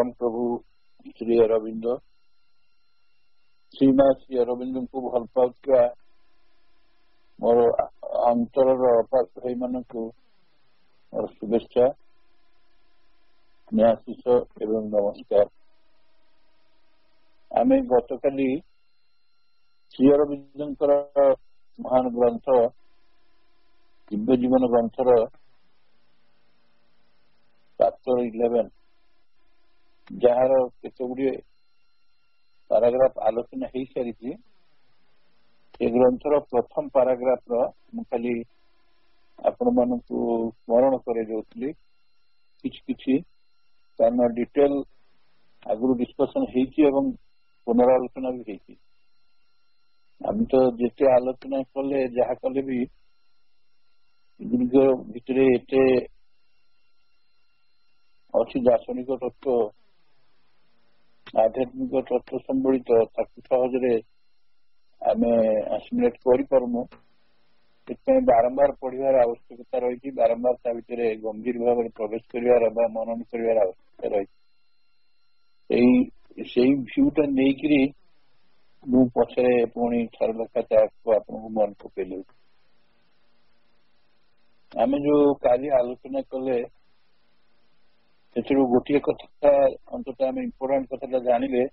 परम प्रभु श्री अरविंद श्रीमा श्री अरविंद को भल पाउଥିବା मोर अंतर भाई मान मोर शुभेच्छा न्याशीष एवं नमस्कार। आम गत काली श्री अरविंद महान ग्रंथ दिव्य जीवन ग्रंथर चैप्टर 11 जार केते गुड़िए पाराग्राफ आलोचना हो सारी ग्रंथर प्रथम पाराग्राफ खाली आपण मान स्मरण कर डिटेल आगु डिस्कसन हो पुनरालोचना भी होती आम तो जिते आलोचना कले जहा कले भी भितर एटे अच्छी दार्शनिक तत्व आध्यात्मिक तत्व संबलित सहजरे आम आसिमुलेट करमु बारंबार पढ़ार आवश्यकता रही बारंबार ता भीतर गंभीर भाव में प्रवेश कर मनन कर आवश्यकता रही भ्यूटा नहीं मु पछरे पुणी थर लेखा आपको मन पकईली आम जो कार्य आलोचना कले गोटे कथा अंततः आम इम्पोर्टाट कथा जानिले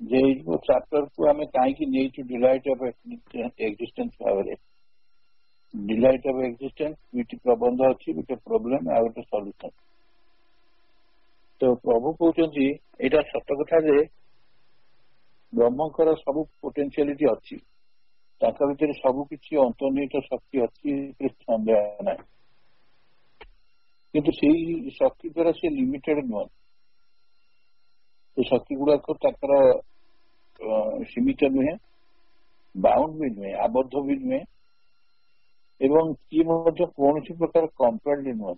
जे चैप्टर को आम कहीं नहीं डिलाइट ऑफ एक्जिस्टेंस भाव डिलाइट ऑफ एक्जिस्टेंस दुईटी प्रबंध अच्छी गोटे प्रोब्लेम आ गोटे सॉल्यूशन। तो प्रभु कहते यहाँ सत कथा जे ब्रह्मकर सब पोटेंशियलिटी अच्छी भीतर सबकि अंतर्निहित शक्ति अच्छी सन्देह ना किंतु से शक्ति द्वारा से लिमिटेड नुह शक्ति गुड़ाक सीमित नुहे बाउंड भी नुहे आबद्ध भी नुहे एवं किए कौन प्रकार कंपेल्ड नुह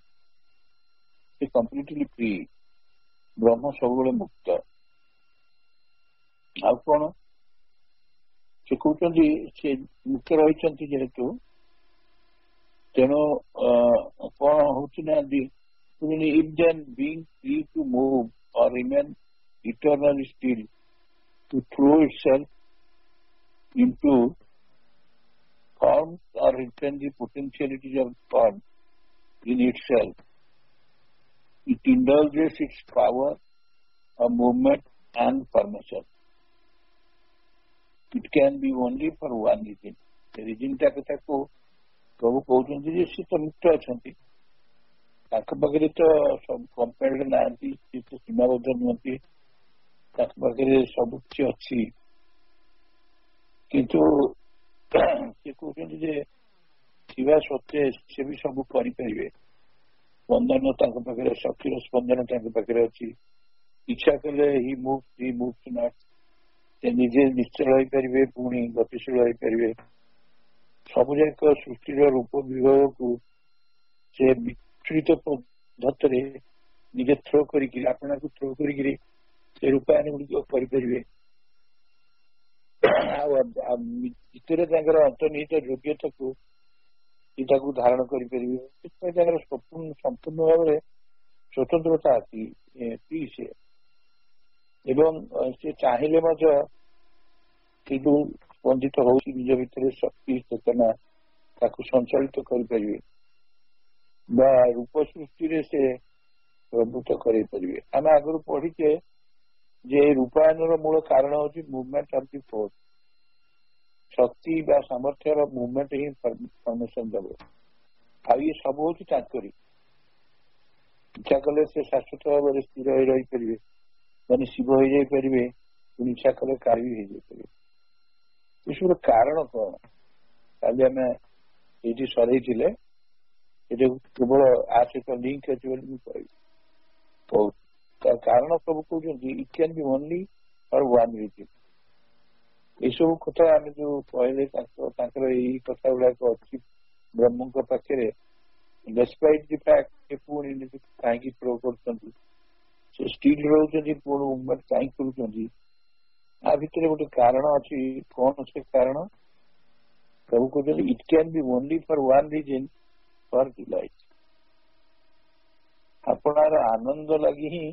से कंप्लीटली फ्री ब्रह्म सब मुक्त आ कौन से कहते मुक्त रही जेहेतु तेणु कौन होना if then being free to move or remain eternal still to throw itself into forms or retain the potentialities of form in itself. It indulges its power of movement and formation. It can be only for one reason. The reason कथा को प्रभु कहते सी तो मुक्त अच्छा पाखे तो सब compared ना सीमाबद्ध नुहति पाखे सब किसी अच्छी किंतु से कहते सत्वे से भी सब करें स्पंदन पाखे शक्तिर स्पंदन पाखे अच्छी इच्छा कले ही मूव्स नॉट से निजे निश्चल हो पारे पुणी गतिशील हो पारे सबुजाक सृष्टिर रूप विभव को से विस्तृत पद्धत निजे थ्रो करना को थ्रो कर रूपायन गुड़िक करें भितर अंतर्निहित योग्यता को धारण कर संपूर्ण भाव में स्वतंत्रता आती से एवं से चाहिए स्पंदित हो निज भितर शक्ति चेतना संचालित करें रूप सृष्टि से प्रभुत्व करें आम आगु पढ़ीचे जे रूपायन मूल कारण हूँ मूवमेंट ऑफ द फोर्स शक्ति सामर्थ्य मूवमेंट ही फॉर्मेशन दब आ ये सब हूँ चाकरी इच्छा कले से शाश्वत भाव में स्थिर रही पारे मानी शिव हो जाए इच्छा कले कार्य हो जाए सब कारण कौन काली आम ये सर केवल आ सहित लिंक अच्छे कह कारण सब कहते it can be only for one reason ये सब कथा आम जो कहले कथा गुड़ाक अच्छी ब्रह्म पाखे डिस्पाइट दि फैक्ट पुणी कहीं प्रो कर स्टिल रोचे पुणी मूवमेंट कहीं कर आ भितर गोटे कारण अच्छी कौन से कारण प्रभु कहते it can be only for one reason for delight आपणार आनंद लगी ही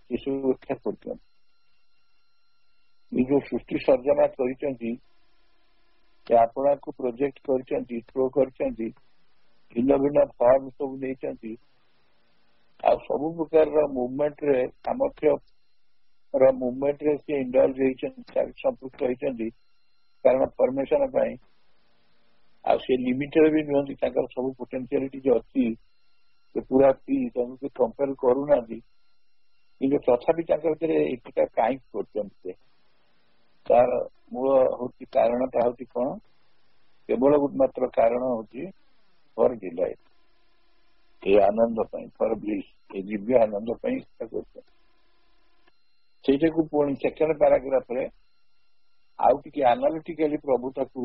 ଏସବୁ ବ୍ୟାଖ୍ୟା କରୁଛନ୍ତି। ଏ ଯୋଉ ସୃଷ୍ଟି ସର୍ଜନା କରିଛନ୍ତି, ଆପଣଙ୍କୁ ପ୍ରୋଜେକ୍ଟ କରିଛନ୍ତି, ଥ୍ରୋ କରିଛନ୍ତି, ଭିନ୍ନ ଭିନ୍ନ ଫର୍ମ ସବୁ ନେଇଛନ୍ତି, ଆଉ ସବୁ ପ୍ରକାରର ମୁଭମେଣ୍ଟରେ ସାମର୍ଥ୍ୟର ମୁଭମେଣ୍ଟରେ ସେ ଇନଭଲ୍ଭ ହେଇଛନ୍ତି, ସମ୍ପୃକ୍ତ ହେଇଛନ୍ତି, କାରଣ ପରମିଶନ ପାଇଁ। ଆଉ ସେ ଲିମିଟେଡ ବି ନୁହନ୍ତି, ତାଙ୍କର ସବୁ ପୋଟେନ୍ସିଆଲିଟି ଯୋଉ ଅଛି ସେ ପୁରା ତାଙ୍କୁ କମ୍ପେୟାର କରୁନାହାନ୍ତି, କିନ୍ତୁ ତଥାପି ତାଙ୍କ ଭିତରେ ଏଇଟା କାହିଁକି କରୁଛନ୍ତି ସେ, ତାର ମୂଳ ହଉଛି କାରଣଟା ହଉଛି କଣ? କେବଳ ମାତ୍ର କାରଣ ହଉଛି ଫର ଡିଲାଇଟ୍, ଏ ଆନନ୍ଦ ପାଇଁ, ଫର ବ୍ଲିସ୍, ଏ ଦିବ୍ୟ ଆନନ୍ଦ ପାଇଁ ସେଟା କରୁଛନ୍ତି। ସେଇଟାକୁ ପୁଣି ସେକେଣ୍ଡ ପାରାଗ୍ରାଫରେ ଆଉ ଟିକେ ଆନାଲିଟିକାଲି ପ୍ରଭୁ ତାକୁ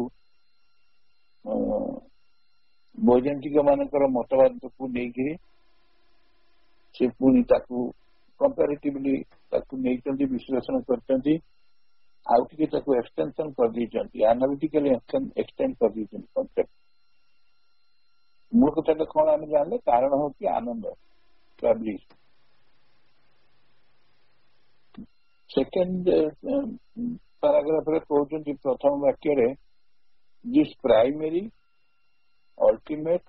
ବୈଜ୍ଞାନିକ ମାନଙ୍କର ମତବାଦକୁ ନେଇକିରି ସେ ପୁଣି ତାକୁ କମ୍ପାରିଟିଭଲି ତାକୁ ନେଇଛନ୍ତି, ବିଶ୍ଳେଷଣ କରିଛନ୍ତି, ଆଉ ଟିକେ ତାକୁ ଏକ୍ସଟେନସନ କରିଦେଇଛନ୍ତି, ଆନାଲିଟିକାଲି ଏକ୍ସଟେଣ୍ଡ କରିଦେଇଛନ୍ତି କନସେପ୍ଟ। ମୂଳ କଥାଟା କଣ ଆମେ ଜାଣିଲେ, କାରଣ ହଉଛି ଆନନ୍ଦ। ସେକେଣ୍ଡ ପାରାଗ୍ରାଫରେ କହୁଛନ୍ତି ପ୍ରଥମ ବାକ୍ୟରେ, this primary ultimate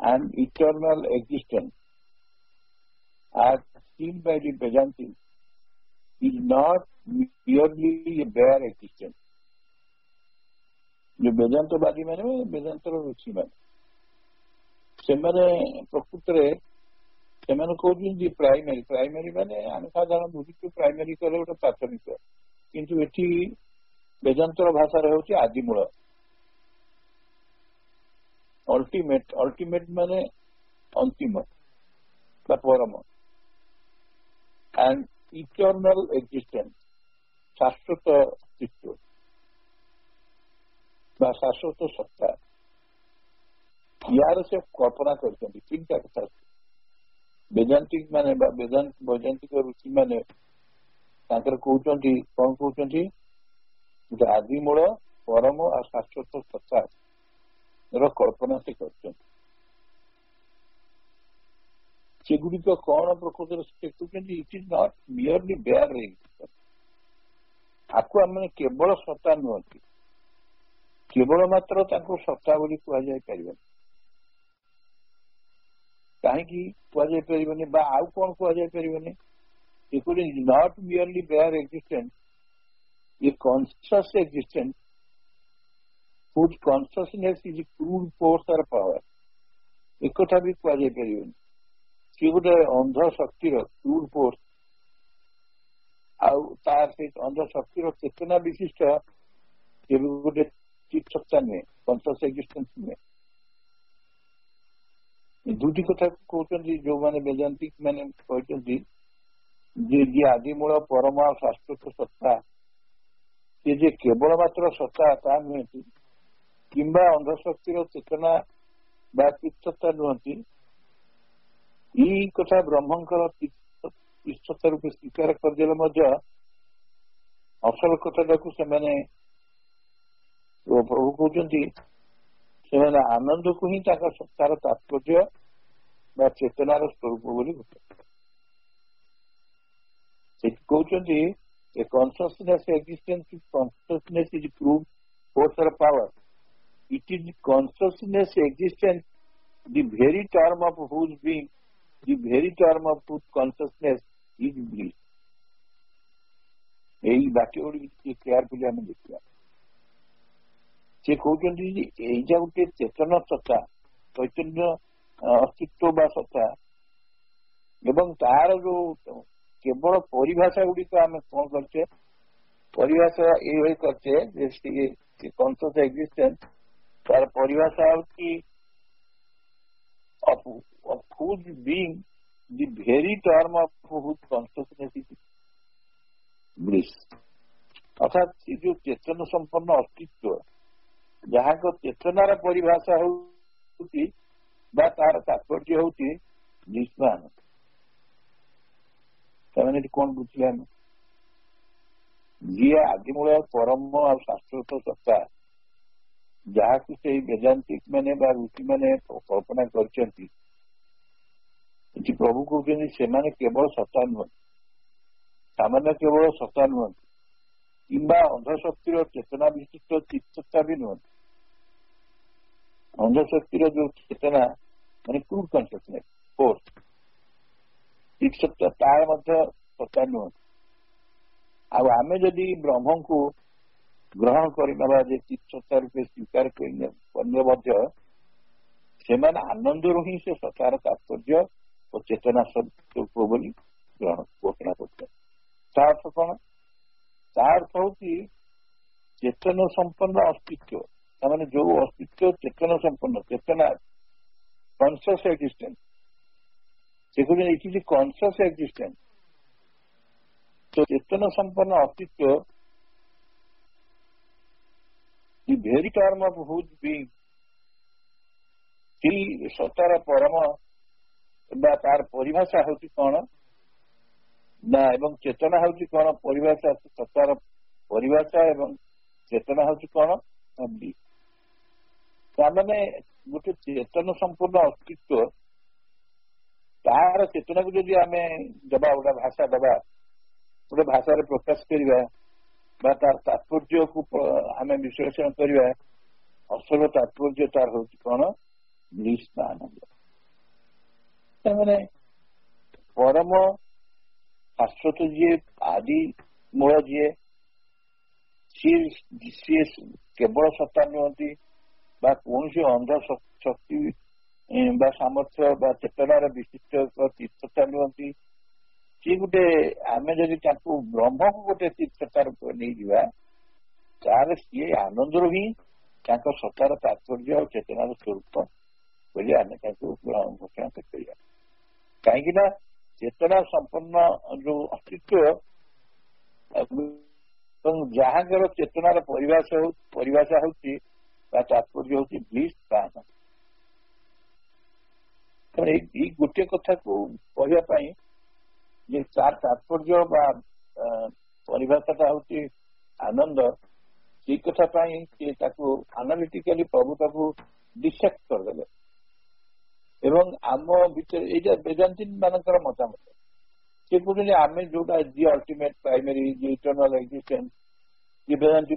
and eternal existence as seen by the Vedantis is not merely a bare existence। जो वेदांतवादी माने वेदांतर ऋषि माने ସେମାନେ ପ୍ରକୃତରେ ସେମାନେ କହୁଛନ୍ତି ପ୍ରାଇମେରୀ। ପ୍ରାଇମେରୀ ମାନେ ଆମେ ସାଧାରଣ ବୁଝିଛୁ ପ୍ରାଇମେରୀ କଲେ ଗୋଟେ ପ୍ରାଥମିକ, କିନ୍ତୁ ଏଠି ବେଦାନ୍ତର ଭାଷାରେ ହେଉଛି ଆଦିମୂଳ। ଅଲ୍ଟିମେଟ ମାନେ ଅନ୍ତିମ ବା ପରମ, and eternal existence ଶାଶ୍ୱତ ଅସ୍ତିତ୍ୱ ବା ଶାଶ୍ୱତ ସତ୍ତା, ୟାର ସେ କଳ୍ପନା କରିଛନ୍ତି। ତିନିଟା କଥା ବେଦାନ୍ତିକ ମାନେ ବା ବୈଜ୍ଞାନିକ ଋଷି ମାନେ ତାଙ୍କର କହୁଛନ୍ତି, କଣ କହୁଛନ୍ତି? ଆଦିମୂଳ, ପରମ ଆଉ ଶାଶ୍ୱତ ସତ୍ତା ର କଳ୍ପନା ସେ କରିଛନ୍ତି। ସେଗୁଡିକ କଣ ପ୍ରକୃତରେ ସେ କହୁଛନ୍ତି? It is not merely bare existence. ଆକୁ ଆମେ କେବଳ ସତ୍ତା ନୁହନ୍ତି, କେବଳ ମାତ୍ର ତାଙ୍କୁ ସତ୍ତା ବୋଲି କୁହାଯାଇ ପାରିବନି। କାହିଁକି କୁହାଯାଇ ପାରିବନି ବା ଆଉ କଣ କୁହାଯାଇ ପାରିବନି? Not merely bare existence, a conscious existence whose consciousness is crude force or power। ଏକଥା ବି କୁହାଯାଇ ପାରିବନି। ସେ ଗୋଟେ ଅନ୍ଧ ଶକ୍ତିର କ୍ରୁଡ ଫୋର୍ସ, ଆଉ ତାର ସେଇ ଅନ୍ଧ ଶକ୍ତିର ଚେତନା ବିଶିଷ୍ଟ କେବେ ଗୋଟେ ଚିତ୍ ସତ୍ତା ନୁହେଁ, କନସିୟସ୍ ଏକ୍ସିଷ୍ଟେନ୍ସ ନୁହେଁ। ଦୁଇଟି କଥା କହୁଛନ୍ତି ଯୋଉମାନେ ବେଦାନ୍ତିକ ମାନେ କହିଛନ୍ତି ଯେ ଯିଏ ଆଦିମୂଳ, ପରମ ଆଉ ଶାଶ୍ୱତ ସତ୍ତା, ସେ ଯେ କେବଳ ମାତ୍ର ସତ୍ତା ତାହା ନୁହେଁ, କିମ୍ବା ଅନ୍ଧଶକ୍ତିର ଚେତନା ବା ଚିତ୍ସତ୍ତା ନୁହନ୍ତି। ଏଇ କଥା ବ୍ରହ୍ମଙ୍କର ଚିତ୍ସତ୍ତା ରୂପେ ସ୍ୱୀକାର କରିଦେଲେ ମଧ୍ୟ ଅସଲ କଥାଟାକୁ ସେମାନେ ପ୍ରଭୁ କହୁଛନ୍ତି, ସେମାନେ ଆନନ୍ଦକୁ ହିଁ ତାଙ୍କ ସତ୍ତାର ତାତ୍ପର୍ଯ୍ୟ ବା ଚେତନାର ସ୍ୱରୂପ ବୋଲି ସେଠି କହୁଛନ୍ତି। A consciousness existence consciousness is proof force or power. It is consciousness existence, the very term of whose being, the very term of whose consciousness is bliss। এই ବାକ୍ୟ ଗୁଡିକ କେୟାରଫୁଲି ଆମେ ଦେଖିବା। ସେ କହୁଛନ୍ତି ଯେ ଏଇଟା ଗୋଟେ ଚେତନ ସତ୍ତା, ଚୈତନ୍ୟ ଅସ୍ତିତ୍ୱ ବା ସତ୍ତା, ଏବଂ ତାର ଯୋଉ କେବଳ ପରିଭାଷା ଗୁଡିକ ଆମେ କଣ କରିଛେ, ପରିଭାଷା ଏଇଭଳି କରିଛେ ଯେ କନସିୟସ୍ ଏକ୍ସିଷ୍ଟେନ୍ସ ତାର ପରିଭାଷା ହଉଛି of whose being the very term of whose consciousness is bliss। ଅର୍ଥାତ୍ ସେ ଯୋଉ ଚେତନ ସମ୍ପନ୍ନ ଅସ୍ତିତ୍ୱ, ଯାହାଙ୍କ ଚେତନାର ପରିଭାଷା ହଉଛି ବା ତାର ତାତ୍ପର୍ଯ୍ୟ ହଉଛି ନିଷ୍ମାନ। ସେମାନେ ଏଠି କଣ ବୁଝିଲେ? ଆମେ ଯିଏ ଆଦିମୂଳ, ପରମ ଆଉ ଶାଶ୍ୱତ ସତ୍ତା, ଯାହାକୁ ସେଇ ବେଦାନ୍ତିକ ମାନେ ବା ଋଷି ମାନେ କଳ୍ପନା କରିଛନ୍ତି, ଏଠି ପ୍ରଭୁ କହୁଛନ୍ତି ସେମାନେ କେବଳ ସତ୍ତା ନୁହନ୍ତି, सामान्य केवल सत्ता नुहति किंबा अंधशक्तिर चेतना विशिष्ट चित्तता भी नुहति अंधशक्तिर जो चेतना माने क्रूड कन्सियसनेस फोर्स चित्तता तार मध्य सत्ता नुहति आमे जदि ब्रह्म को ग्रहण करना चित्तता रूपे स्वीकार करने से आनंद ही से सत्तार तात्पर्य और चेतना स्वरूप बोली ग्रहण घोषणा करते अर्थ कौन अर्थ हूँ चेतन संपन्न अस्तित्व मैंने जो अस्तित्व चेतन संपन्न चेतना कॉन्शियस एक्जिस्टेंस से कॉन्शियस एक्जिस्टेंस तो चेतन संपन्न अस्तित्व the very term of whose being Sattar परम तार परिभाषा हूँ कौन ना एवं चेतना हूँ कौन परिभाषा सतार परिभाषा एवं चेतना हूँ कौन मैंने गोटे चेतन संपूर्ण अस्तित्व तार चेतना को जदि आम दबा गोटे भाषा दबा गोटे भाषा प्रकाश करवा तार तात्पर्य को आम विश्लेषण करवा असल तात्पर्य तार हूँ कौन आनंद मैंने परम शाश्वत जी आदि मूल जी सी केवल सत्ता नुहति कौन सी अंध शक्ति सामर्थ्य चेतनार विशिष्ट तीर्थता नुहति सी गोटे आम जदि ब्रह्म को गोटे तीर्थता रूप नहीं जावा तार सी आनंद ही सत्तार तात्पर्य और चेतनार स्वरूप बोली आम घोषणा कर कहीं चेतना संपन्न जो अस्तित्व जहां चेतनार परिभाषा हूँ तात्पर्य हूँ ब्लिस गोटे कथा को कहवाई तार तात्पर्य परिभाषाटा हूँ आनंद से कथा आनालिटिकली प्रभु ताको डिसेक्ट करदे एवं आम भीतर ये वेदांती मानकर मतामत से कहते आम जोटा दि अल्टीमेट प्राइमरी दि इटर्नल एक्जिस्टेंस ये वेदांती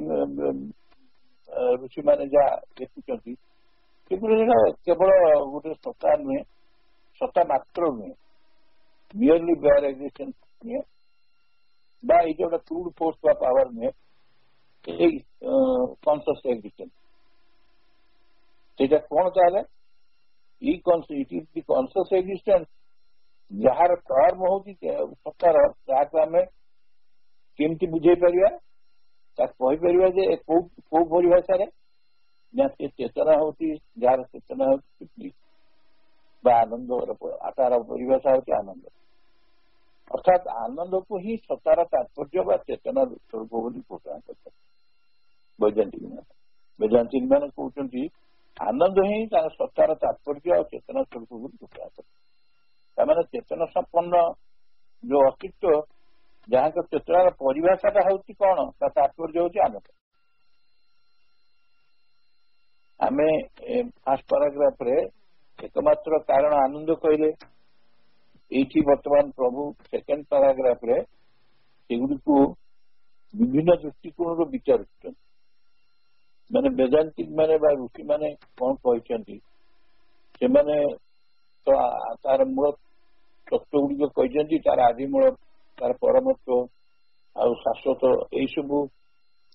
ऋषि मैंने जहाँ देखुं केवल गोटे सत्ता नुहे सत्ता मात्र नुहे मियरली बेयर एक्जिस्टेंस नुहे जोटा क्रूड फोर्स बा पावर नुहे कॉन्शियस एक्जिस्टेंस से कौन ताले कॉन्शियस एक्जिस्टेंस जार टर्म हूँ सत्तार आम केमती बुझे पार कौ परिभाषा से चेतना हूँ जार चेतना हूँ आनंद तार परिभाषा हूँ आनंद अर्थात आनंद को ही सत्तार तात्पर्य चेतना स्वरूप बोली घोषणा करते वैदांतिक मैंने कहते आनंद ही सत्तार तात्पर्य और चेतना स्वरूप बोली घोषणा करते मैंने चेतना संपन्न जो अस्तित्व जहाँ का चेतनार परिभाषाटा हूँ कौन तात्पर्य हूँ आनंद आम फास्ट पाराग्राफ रे एकमात्र कारण आनंद कहले ये बर्तमान प्रभु सेकेंड पाराग्राफ रे सेगुड़ी विभिन्न दृष्टिकोण विचार मैंने वेदांतिक मैंने ऋषि मैंने कौन कहते तो तार मूल तत्व गुड़िक कहते तार आदिमूल तार परमत्व आ शाश्वत यही सब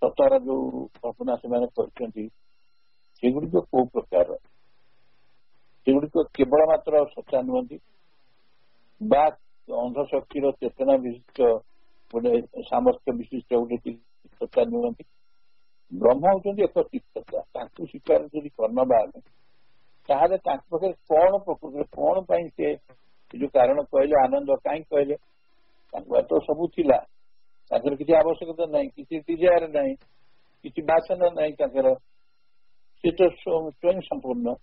सत्तार जो कल्पना से कहते सेगुड़िक कौ प्रकार सेगुड़िक केवल मात्र सत्ता नुहति अंधशक्तिर चेतना विशिष्ट गोटे सामर्थ्य विशिष्ट गोटे सत्ता नुहति ब्रह्म हूँ एक तीर्थता स्वीकार जब करनबा ताहले पाखे कौन प्रकृति कौन से जो कारण कहले आनंद कहीं कहले तो सबू थिला किसी आवश्यकता नहीं किसी डिजायर नहीं किसी बासना नहीं सी तो स्वयं संपूर्ण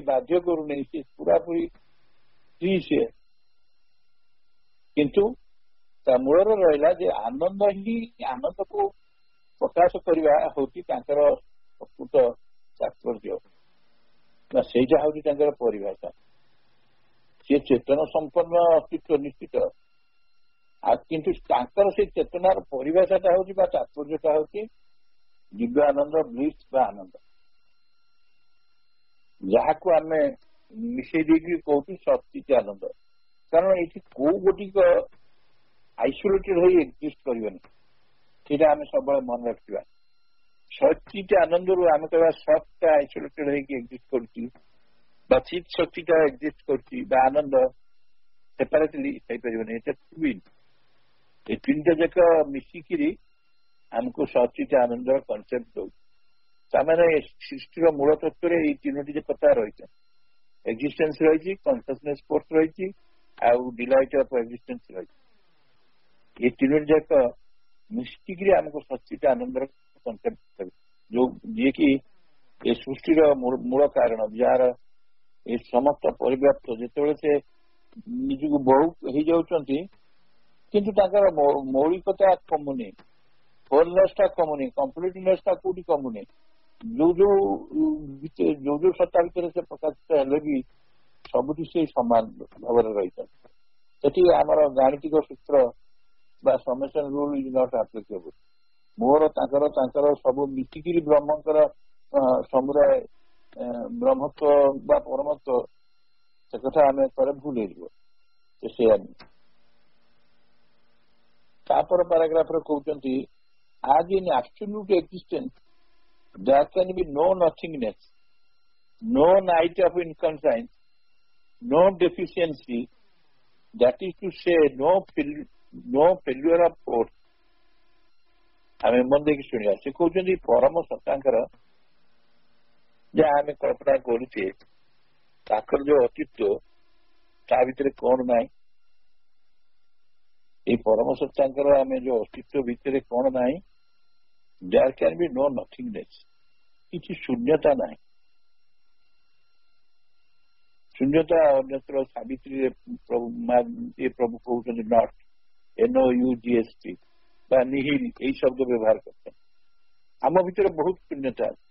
बाध्य करू नहीं सी पूरा पूरी फ्री से किंतु मूल रहा आनंद ही आनंद को प्रकाश करवा हूँ प्रकृत तात्पर्य से हूँ परिभाषा सी चेतन संपन्न अस्तित्व निश्चित କିନ୍ତୁ ତାଙ୍କର ସେଇ ଚେତନାର ପରିଭାଷାଟା ହଉଛି ବା ତାତ୍ପର୍ଯ୍ୟଟା ହଉଛି ଦିବ୍ୟ ଆନନ୍ଦ, ବ୍ଲିସ୍ ବା ଆନନ୍ଦ, ଯାହାକୁ ଆମେ ମିଶେଇ ଦେଇକି କହୁଛୁ ସଚିତ ଆନନ୍ଦ। କାରଣ ଏଠି କୋଉ ଗୋଟିକ ଆଇସୋଲେଟେଡ ହେଇ ଏକ୍ଜିଷ୍ଟ କରିବନି, ସେଇଟା ଆମେ ସବୁବେଳେ ମନେ ରଖିବା। ସଚିତ ଆନନ୍ଦରୁ ଆମେ କହିବା ସତ୍ଟା ଆଇସୋଲେଟେଡ ହେଇକି ଏକ୍ଜିଷ୍ଟ କରୁଛି ବା ଚିତ୍ ଶକ୍ତିଟା ଏକ୍ଜିଷ୍ଟ କରୁଛି ବା ଆନନ୍ଦ ସେପାରେଟଲି ହେଇପାରିବନି। ଏଇଟା ଟୁଇନ୍, ଏ ତିନିଟା ଯାକ ମିଶିକିରି ଆମକୁ ସଚିତ ଆନନ୍ଦର କନସେପ୍ଟ ଦଉଛି। ତାମାନେ ସୃଷ୍ଟିର ମୂଳ ତତ୍ତ୍ୱରେ ଏଇ ତିନୋଟି କଥା ରହିଛି, ଏକ୍ଜିଷ୍ଟେନ୍ସ ରହିଛି, କନସିୟସନେସ୍ ଫୋର୍ସ ରହିଛି, ଆଉ ଡିଲାଇଟ୍ ଅଫ୍ ଏକ୍ଜିଷ୍ଟେନ୍ସ ରହିଛି। ଏ ତିନୋଟି ଯାକ ମିଶିକିରି ଆମକୁ ସଚିତ ଆନନ୍ଦର କନସେପ୍ଟ, ଯୋଉ ଯିଏକି ଏ ସୃଷ୍ଟିର ମୂଳ କାରଣ, ଯାହାର ଏ ସମସ୍ତ ପରିବ୍ୟାପ୍ତ। ଯେତେବେଳେ ସେ ନିଜକୁ ବହୁ ହେଇଯାଉଛନ୍ତି କିନ୍ତୁ ତାଙ୍କର ମୌଳିକତା କମୁନି, ହୋଲନେସ୍ ଟା କମୁନି, କମ୍ପ୍ଲିଟନେସ୍ ଟା କୋଉଠି କମୁନି। ଯୋଉ ଯୋଉ ସତ୍ତା ଭିତରେ ସେ ପ୍ରକାଶିତ ହେଲେ ବି ସବୁଠି ସେ ସମାନ ଭାବରେ ରହିଛନ୍ତି। ସେଠି ଆମର ଗାଣିତିକ ସୂତ୍ର ବା ସमेସନ ରୁଲ ଇଜ ନଟ୍ ଆପ୍ଲିକେବୁଲ। ମୋର ତାଙ୍କର ସବୁ ମିଶିକିରି ବ୍ରହ୍ମଙ୍କର ସମୁଦାୟ ବ୍ରହ୍ମତ୍ଵ ବା ପରମତ୍ଵ, ସେ କଥା ଆମେ ଥରେ ଭୁଲ ହେଇଯିବ। ସେଇଆ ନୁହେଁ। ତାପର ପାରାଗ୍ରାଫରେ କହୁଛନ୍ତି, as in absolute existence there can be no nothingness, no night of inconscience, no deficiency, that is to say no failure of force। ଆମେ ମନ ଦେଇକି ଶୁଣିବା। ସେ କହୁଛନ୍ତି ପରମ ସତ୍ତାଙ୍କର ଯାହା ଆମେ କଳ୍ପନା କରୁଛେ, ତାଙ୍କର ଯୋଉ ଅସ୍ତିତ୍ୱ, ତା ଭିତରେ କଣ ନାହିଁ? ଏଇ ପରମ ସତ୍ତାଙ୍କର ଆମେ ଯୋଉ ଅସ୍ତିତ୍ୱ ଭିତରେ କଣ ନାହିଁ? there can be no nothingness, କିଛି ଶୂନ୍ୟତା ନାହିଁ। ଶୂନ୍ୟତା ଅନ୍ୟତ୍ର ସାବିତ୍ରୀରେ ପ୍ରଭୁ କହୁଛନ୍ତି ନଟ୍, NOUGST ବା ନିହିଲ, ଏଇ ଶବ୍ଦ ବ୍ୟବହାର କରୁଛନ୍ତି। ଆମ ଭିତରେ ବହୁତ ଶୂନ୍ୟତା ଅଛି,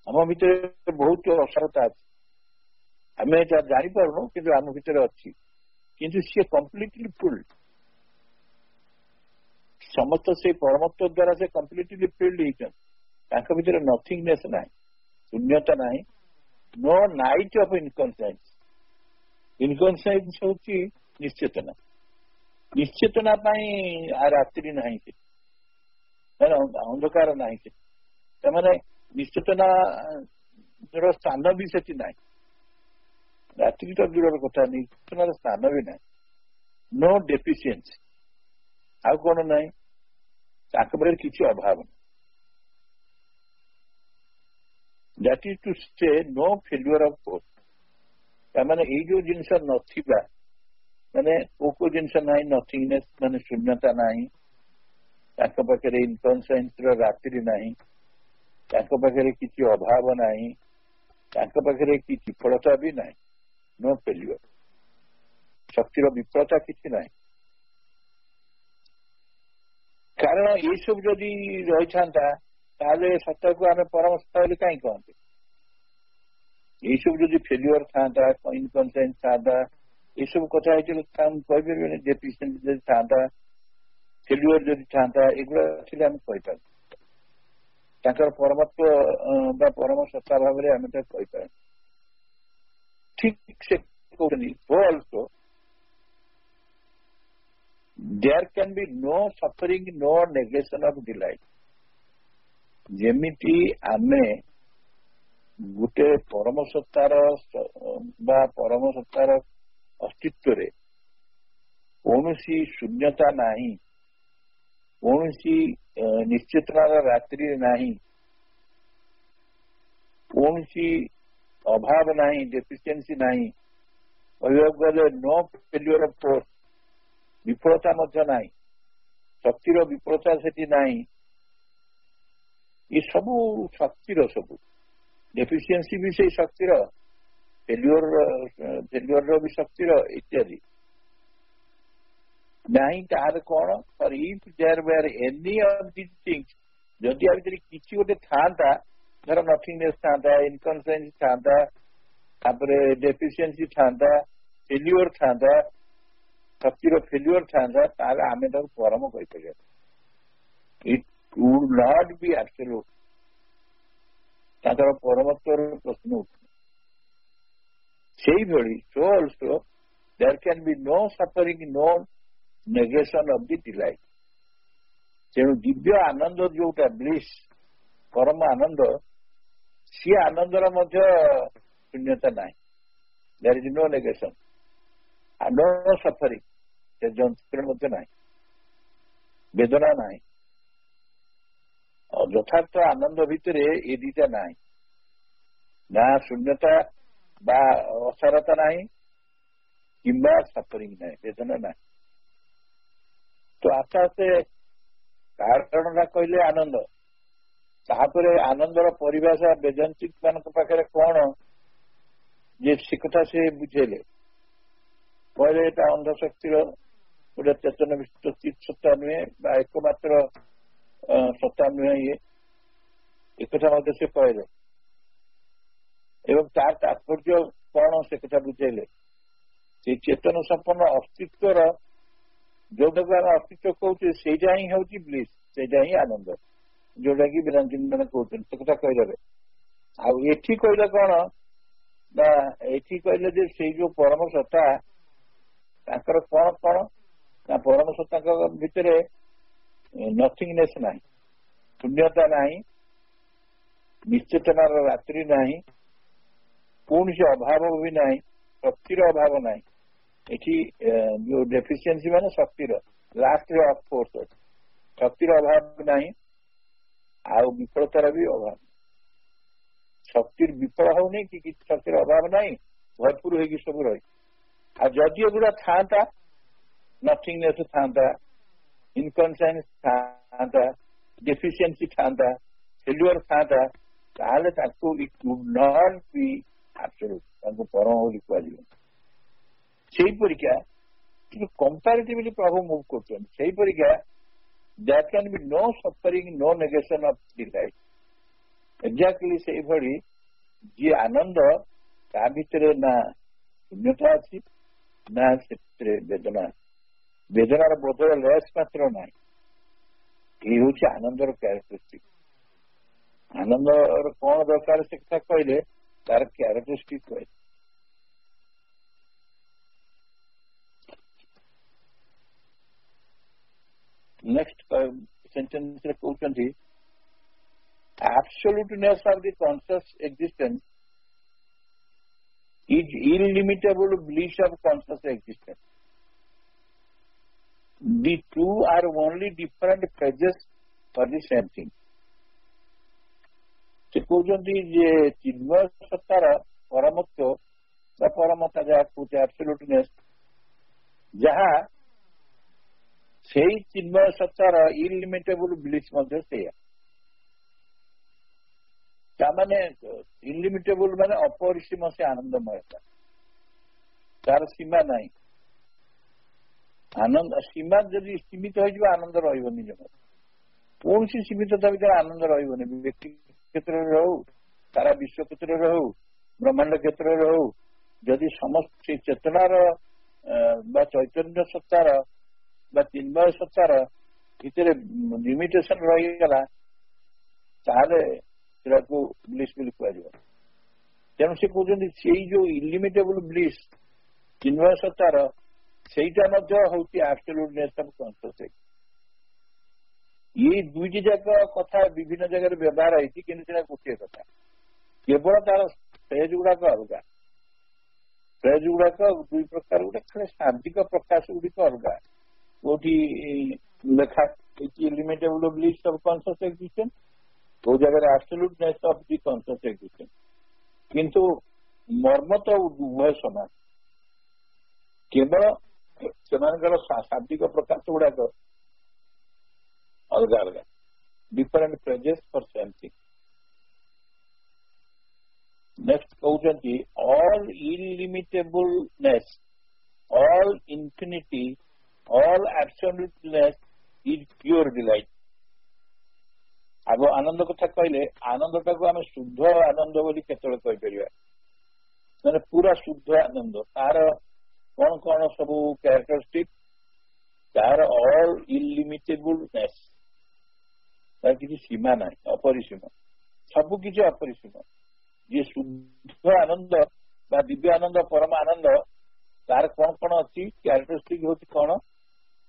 ଆମ ଭିତରେ ବହୁତ ଅସାରତା ଅଛି, ଆମେ ଏଟା ଜାଣିପାରୁନୁ କିନ୍ତୁ ଆମ ଭିତରେ ଅଛି। କିନ୍ତୁ ସିଏ କମ୍ପ୍ଲିଟଲି ଫୁଲ୍, ସମସ୍ତ ସେଇ ପରମତ୍ଵ ଦ୍ଵାରା ସେ କମ୍ପ୍ଲିଟଲି ଫିଲ୍ଡ ହେଇଛନ୍ତି। ତାଙ୍କ ଭିତରେ ନଥିଙ୍ଗନେସ୍ ନାହିଁ, ଶୂନ୍ୟତା ନାହିଁ। ନୋ ନାଇଟ୍ ଅଫ୍ ଇନକନସିଏନ୍ସ, ଇନକନସିଏନ୍ସ ହଉଛି ନିଶ୍ଚେତନା। ନିଶ୍ଚେତନା ପାଇଁ ରାତ୍ରି ନାହିଁ, ସେ ଅନ୍ଧକାର ନାହିଁ। ସେ ସେମାନେ ନିଶ୍ଚେତନାର ସ୍ଥାନ ବି ସେଠି ନାହିଁ। ରାତ୍ରି ତ ଦୂରର କଥା, ନିଶ୍ଚେତନାର ସ୍ଥାନ ବି ନାହିଁ। ନୋ ଡେଫିସିଏନ୍ସି, ଆଉ କଣ ନାହିଁ? ତାଙ୍କ ପାଖରେ କିଛି ଅଭାବ ନାହିଁ। ଦ୍ୟାଟ୍ ଇଜ ଟୁ ସେ ନୋ ଫେଲୁଅର ଅଫ ଫୋର୍ସ। ତାମାନେ ଏଇ ଯୋଉ ଜିନିଷ ନଥିବା, ମାନେ କୋଉ ଜିନିଷ ନାହିଁ, ନଥିଙ୍ଗନେସ୍ ମାନେ ଶୂନ୍ୟତା ନାହିଁ। ତାଙ୍କ ପାଖରେ ଇନକନସିଏନ୍ସ ର ରାତ୍ରି ନାହିଁ, ତାଙ୍କ ପାଖରେ କିଛି ଅଭାବ ନାହିଁ, ତାଙ୍କ ପାଖରେ କିଛି ବିଫଳତା ବି ନାହିଁ। ନୋ ଫେଲୁଅର, ଶକ୍ତିର ବିଫଳତା କିଛି ନାହିଁ। କାରଣ ଏଇସବୁ ଯଦି ରହିଥାନ୍ତା ତାହେଲେ ସତ୍ୟକୁ ଆମେ ପରମ ସତ୍ୟ ବୋଲି କାହିଁ କହନ୍ତି? ଏଇସବୁ ଯଦି ଫେଲୁଅର ଥାନ୍ତା, ଇନକନସିଏନ୍ସ ଥାନ୍ତା, ଏଇସବୁ କଥା ହେଇଥିଲେ କହିପାରିବେନି। ଡେଫିସିଏନ୍ସି ଯଦି ଥାନ୍ତା, ଫେଲୁଅର ଯଦି ଥାନ୍ତା, ଏଗୁଡା ଥିଲେ ଆମେ କହିପାରୁ, ତାଙ୍କର ପରମତ୍ଵ ବା ପରମ ସତ୍ତା ଭାବରେ ଆମେ ତାକୁ କହିପାରୁ। ଠିକ ସେ କହୁଛନ୍ତି, also there can be no suffering, no negation of delight। ଯେମିତି ଆମେ ଗୋଟେ ପରମ ସତ୍ତାର ବା ପରମ ସତ୍ତାର ଅସ୍ତିତ୍ୱରେ କୌଣସି ଶୂନ୍ୟତା ନାହିଁ, କୌଣସି ନିଶ୍ଚେତନାର ରାତ୍ରି ନାହିଁ, କୌଣସି ଅଭାବ ନାହିଁ, ଡେଫିସିଏନ୍ସି ନାହିଁ, କହିବାକୁ ଗଲେ ନୋ ଫେଲୁଅର ଅଫ ଫୋର୍ସ, ବିଫଳତା ମଧ୍ୟ ନାହିଁ, ଶକ୍ତିର ବିଫଳତା ସେଠି ନାହିଁ। ଏ ସବୁ ଶକ୍ତିର, ସବୁ ଡେଫିସିଏନ୍ସି ବି ସେଇ ଶକ୍ତିର, ଫେଲୁଅର ବି ଶକ୍ତିର ଇତ୍ୟାଦି ନାହିଁ। ତାହେଲେ କଣ? For if there were any of this things, ଯଦି ଆ ଭିତରେ କିଛି ଗୋଟେ ଥାନ୍ତା, ଧର ନଥିଙ୍ଗନେସ୍ ଥାନ୍ତା, ଇନକନସିଏନ୍ସ ଥାନ୍ତା, ତାପରେ ଡେଫିସିଏନ୍ସି ଥାନ୍ତା, ଫେଲୁଅର ଥାନ୍ତା, ଶକ୍ତିର ଫେଲ୍ୟୁଅର ଥାନ୍ତା ତାହେଲେ ଆମେ ତାକୁ ପରମ କହିପାରିବା। It would not be absolute. ତାଙ୍କର ପରମତ୍ୱର ପ୍ରଶ୍ନ ଉଠୁନି। ସେଇଭଳି so also there can be no suffering, no negation of the delight। ତେଣୁ ଦିବ୍ୟ ଆନନ୍ଦ ଯୋଉଟା ବ୍ଲିସ୍ ପରମ ଆନନ୍ଦ, ସିଏ ଆନନ୍ଦର ମଧ୍ୟ ଶୂନ୍ୟତା ନାହିଁ। there is no negation and no suffering। ସେ ଯନ୍ତ୍ରଣା ମଧ୍ୟ ନାହିଁ, ବେଦନା ନାହିଁ। ଯଥାର୍ଥ ଆନନ୍ଦ ଭିତରେ ଏ ଦିଟା ନାହିଁ, ନା ଶୂନ୍ୟତା ବା ଅସାରତା ନାହିଁ କିମ୍ବା ସଫରିଂ ନାହିଁ, ବେଦନା ନାହିଁ। ତ ଆସ୍ତେ ଆସ୍ତେ କାରଣଟା କହିଲେ ଆନନ୍ଦ, ତାପରେ ଆନନ୍ଦର ପରିଭାଷା ବେଦାନ୍ତିକ ମାନଙ୍କ ପାଖରେ କଣ ଯେ ସେ କଥା ସେ ବୁଝେଇଲେ। କହିଲେ ଏଟା ଅନ୍ଧଶକ୍ତିର ଗୋଟେ ଚେତନ ବିଶିଷ୍ଟ ସତ୍ତା ନୁହେଁ ବା ଏକମାତ୍ର ସତ୍ତା ନୁହେଁ ଇଏ, ଏକଥା ମଧ୍ୟ ସେ କହିଲେ। ଏବଂ ତାର ତାତ୍ପର୍ଯ୍ୟ କଣ ସେ କଥା ବୁଝେଇଲେ। ସେଇ ଚେତନ ସମ୍ପନ୍ନ ଅସ୍ତିତ୍ୱର ଯୋଉଟାକୁ ଆମେ ଅସ୍ତିତ୍ୱ କହୁଛେ ସେଇଟା ହିଁ ହଉଛି ବ୍ଲିସ୍, ସେଇଟା ହିଁ ଆନନ୍ଦ, ଯୋଉଟା କି ବେଦାନ୍ତୀ ମାନେ କହୁଛନ୍ତି, ସେ କଥା କହିଦେବେ। ଆଉ ଏଠି କହିଲେ କଣ ନା, ଏଠି କହିଲେ ଯେ ସେଇ ଯୋଉ ପରମ ସତ୍ତା ତାଙ୍କର କଣ କଣ ନା, ପରମ ସତ୍ତାଙ୍କ ଭିତରେ ନଥିଙ୍ଗନେସ୍ ନାହିଁ, ଶୂନ୍ୟତା ନାହିଁ, ନିଶ୍ଚେତନାର ରାତ୍ରି ନାହିଁ, କୌଣସି ଅଭାବ ବି ନାହିଁ, ଶକ୍ତିର ଅଭାବ ନାହିଁ। ଏଠି ଯୋଉ ଡେଫିସିଏନ୍ସି ମାନେ ଶକ୍ତିର ଲାଷ୍ଟରେ ଅଫ୍ ଫୋର୍ସ ଅଛି, ଶକ୍ତିର ଅଭାବ ନାହିଁ ଆଉ ବିଫଳତାର ବି ଅଭାବ। ଶକ୍ତିର ବିଫଳ ହଉନି କି କିଛି ଶକ୍ତିର ଅଭାବ ନାହିଁ, ଭରପୁର ହେଇକି ସବୁ ରହି। ଆଉ ଯଦି ଏଗୁଡା ଥାନ୍ତା, ନଥିଙ୍ଗନେସ୍ ଥାନ୍ତା, ଇନକନସିଏନ୍ସ ଥାନ୍ତା, ଡେଫିସିଏନ୍ସି ଥାନ୍ତା, ଫେଲୁଅର ଥାନ୍ତା, ତାହେଲେ ତାକୁ ଇଟ୍ ଉଡ୍ ନଟ୍ ବି ଆବସଲ୍ୟୁଟ୍, ତାଙ୍କୁ ପରମ ବୋଲି କୁହାଯିବ। ସେଇପରିକା କମ୍ପାରେଟିଭଲି ପ୍ରଭୁ ମୁଭ୍ କରୁଛନ୍ତି। ସେଇପରିକା there can be no suffering, no negation of delight। Exactly ସେଇଭଳି ଯିଏ ଆନନ୍ଦ, ତା ଭିତରେ ନା ଶୂନ୍ୟତା ଅଛି ନା ସେଥିରେ ବେଦନା, ବେଦନାର ବୋଧର ଲେସ୍ ମାତ୍ର ନାହିଁ। ଏଇ ହଉଛି ଆନନ୍ଦର କ୍ୟାରେକ୍ଟରିଷ୍ଟିକ। ଆନନ୍ଦର କଣ ଦରକାର ସେ କଥା କହିଲେ, ତାର କ୍ୟାରେକ୍ଟରିଷ୍ଟିକ କହିଲେ। ନେକ୍ସଟ ସେଣ୍ଟେନ୍ସରେ କହୁଛନ୍ତି absoluteness of the conscious existence is illimitable bliss of conscious existence। The two are only different phases for the same thing। ସେ କହୁଛନ୍ତି ଯେ ଚିନ୍ମୟ ସତ୍ତାର ପରମତ୍ୱ ବା ପରମତା ଯାହା କହୁଛି absoluteness, ଯାହା ସେଇ ଚିନ୍ମୟ ସତ୍ତାର ଇଲିମିଟେବୁଲ ବ୍ଲିସ୍ ମଧ୍ୟ ସେଇଆ। ତାମାନେ ଇଲିମିଟେବୁଲ ମାନେ ଅପରିସୀମ ସେ ଆନନ୍ଦମୟତା, ତାର ସୀମା ନାହିଁ। ଆନନ୍ଦ ସୀମା ଯଦି ସୀମିତ ହେଇଯିବ ଆନନ୍ଦ ରହିବନି ଜମା, କୌଣସି ସୀମିତତା ଭିତରେ ଆନନ୍ଦ ରହିବନି। ବ୍ୟକ୍ତି କ୍ଷେତ୍ରରେ ହଉ, ସାରା ବିଶ୍ୱ କ୍ଷେତ୍ରରେ ହଉ, ବ୍ରହ୍ମାଣ୍ଡ କ୍ଷେତ୍ରରେ ହଉ, ଯଦି ସମସ୍ତ ଚେତନାର ବା ଚୈତନ୍ୟ ସତ୍ତାର ବା ଚିନ୍ମୟ ସତ୍ତାର ଭିତରେ ଲିମିଟେସନ ରହିଗଲା, ତାହେଲେ ସେଟାକୁ ବ୍ଲିସ୍ ବୋଲି କୁହାଯିବ। ତେଣୁ ସେ କହୁଛନ୍ତି ସେଇ ଯୋଉ ଇଲିମିଟେବୁଲ ବ୍ଲିସ୍ ଚିନ୍ମୟ ସତ୍ତାର, ସେଇଟା ମଧ୍ୟ ହଉଛି ଆବସଲ୍ୟୁଟନେସ୍ ଅଫ୍ କନସିୟସନେସ୍। ଏଇ ଦୁଇଟି ଯାକ କଥା ବିଭିନ୍ନ ଜାଗାରେ ବ୍ୟବହାର ହେଇଛି, କିନ୍ତୁ ସେଟା ଗୋଟିଏ କଥା, କେବଳ ତାର ଫେଜ୍ ଗୁଡାକ ଅଲଗା। ଫେଜ୍ ଗୁଡାକ ଦୁଇ ପ୍ରକାର, ଗୋଟେ ଖାଲି ଶାବ୍ଦିକ ପ୍ରକାଶ ଗୁଡିକ ଅଲଗା। କୋଉଠି ଲେଖା ହେଇଛି ଇଲିମିଟେବୁଲ ବ୍ଲିସ୍ ଅଫ୍ କନସିୟସ୍ ଏକ୍ଜିଷ୍ଟେନ୍ସ, କୋଉ ଜାଗାରେ ଆବସଲ୍ୟୁଟନେସ୍ ଅଫ୍ ଦି କନସିୟସ୍ ଏକ୍ଜିଷ୍ଟେନ୍ସ, କିନ୍ତୁ ମର୍ମ ତ ଉଭୟ ସମାନ। କେବଳ ସେମାନଙ୍କର ଶାବ୍ଦିକ ପ୍ରକାଶ ଗୁଡାକ ଅଲଗା ଅଲଗା, different phrases for same thing. Next କହୁଛନ୍ତି all illimitableness, all infinity, all absoluteness is pure delight. ଆଗ ଆନନ୍ଦ କଥା କହିଲେ, ଆନନ୍ଦଟାକୁ ଆମେ ଶୁଦ୍ଧ ଆନନ୍ଦ ବୋଲି କେତେବେଳେ କହିପାରିବା, ମାନେ ପୁରା ଶୁଦ୍ଧ ଆନନ୍ଦ, ତାର कौन कौन सब कैरेक्टरिस्टिक तार ऑल इलिमिटेबलनेस तार किसी सीमा ना अपरिसीम सब किसी अपरिसीम ये शुद्ध आनंद बा दिव्य आनंद परम आनंद तार कौन कौन अच्छी कैरेक्टरिस्टिक होती कौन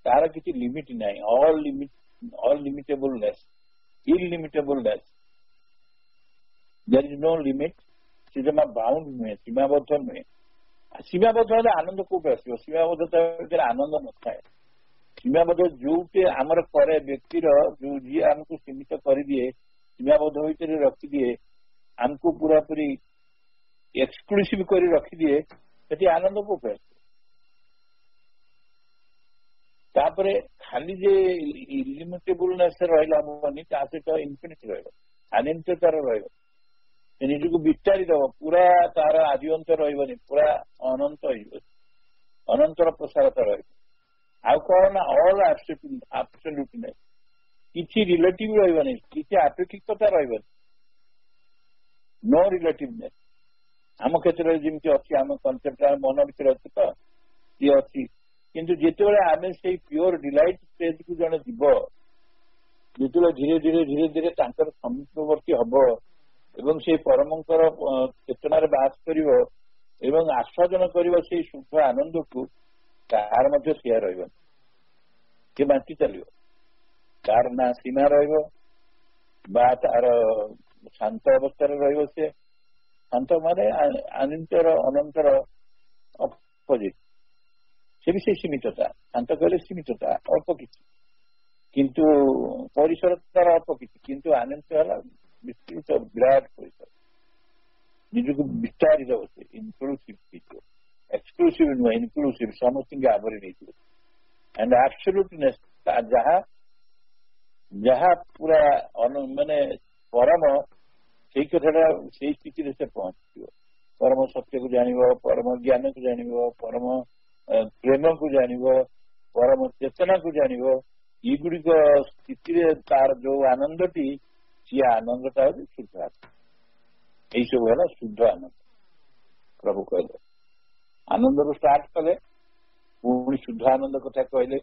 तार किसी लिमिट ना all limitableness illimitableness there is no limit से जमा बाउंड नुहे सीमाबद्ध नुहे सीमाबद्ध हेल्ले आनंद कौट आस सीमाबद्धता भर आनंद न थाए सीमाबद्ध जोटे आमर करे व्यक्तिर जो जी आमको सीमित कर दिए सीमाबद्ध भीतर रखिदिए आमको पूरा पूरी एक्सक्लूसिव कर रखिदिए से आनंद कौट आस तापरे खाली जे इलिमिटेबलनेस रहा हमानी सहित इनफिनिट रनिटतार निजी को विस्तारी दब पूरा तार आदि अंत रही पूरा अनंत अनंतर प्रसारता रहा कौन ना ऑल एब्सोल्यूटनेस किसी रिलेटिव रही किसी आपेक्षिकता रही नो रिलेटिवनेस आम क्षेत्र में जमी अच्छी आम कनसेप्ट मन भर अच्छे तो ये अच्छी किंतु जिते आम से प्योर डिलाइट स्टेज को जड़े जीव जिते धीरे धीरे धीरे धीरे समीपवर्ती हम एवं से परमंकर चेतनार बास कर आस्वादन कर शुद्ध आनंद को तार से रही बांटी चलो तार ना सीमा तार शांत अवस्था रे शांत माने अनंतर अनंतर अपोजिट से भी सीमितता शांत कहले सीमितता अल्प किसी किंतु परिसर तार अल्प किसी किंतु आनंद है विस्तृत विराट परिसर निजक विस्तारित होते इनक्लूसिव एक्सक्लूसिव नुह इनक्लूसिव समस्त आवरी नहीं एंड एब्सोल्यूटनेस जहाँ जहाँ पूरा माने परम से कथा से स्थिति से पहुंच परम सत्य को जान परम ज्ञान को जान परम प्रेम को जान परम चेतना को जान युड़िक स्थिति तार जो आनंदटी सी आनंदटा हूँ शुद्ध आनंद यही सब है शुद्ध आनंद प्रभु कहले आनंद रू स्टार्ट कले पुणी शुद्ध आनंद कथा कहले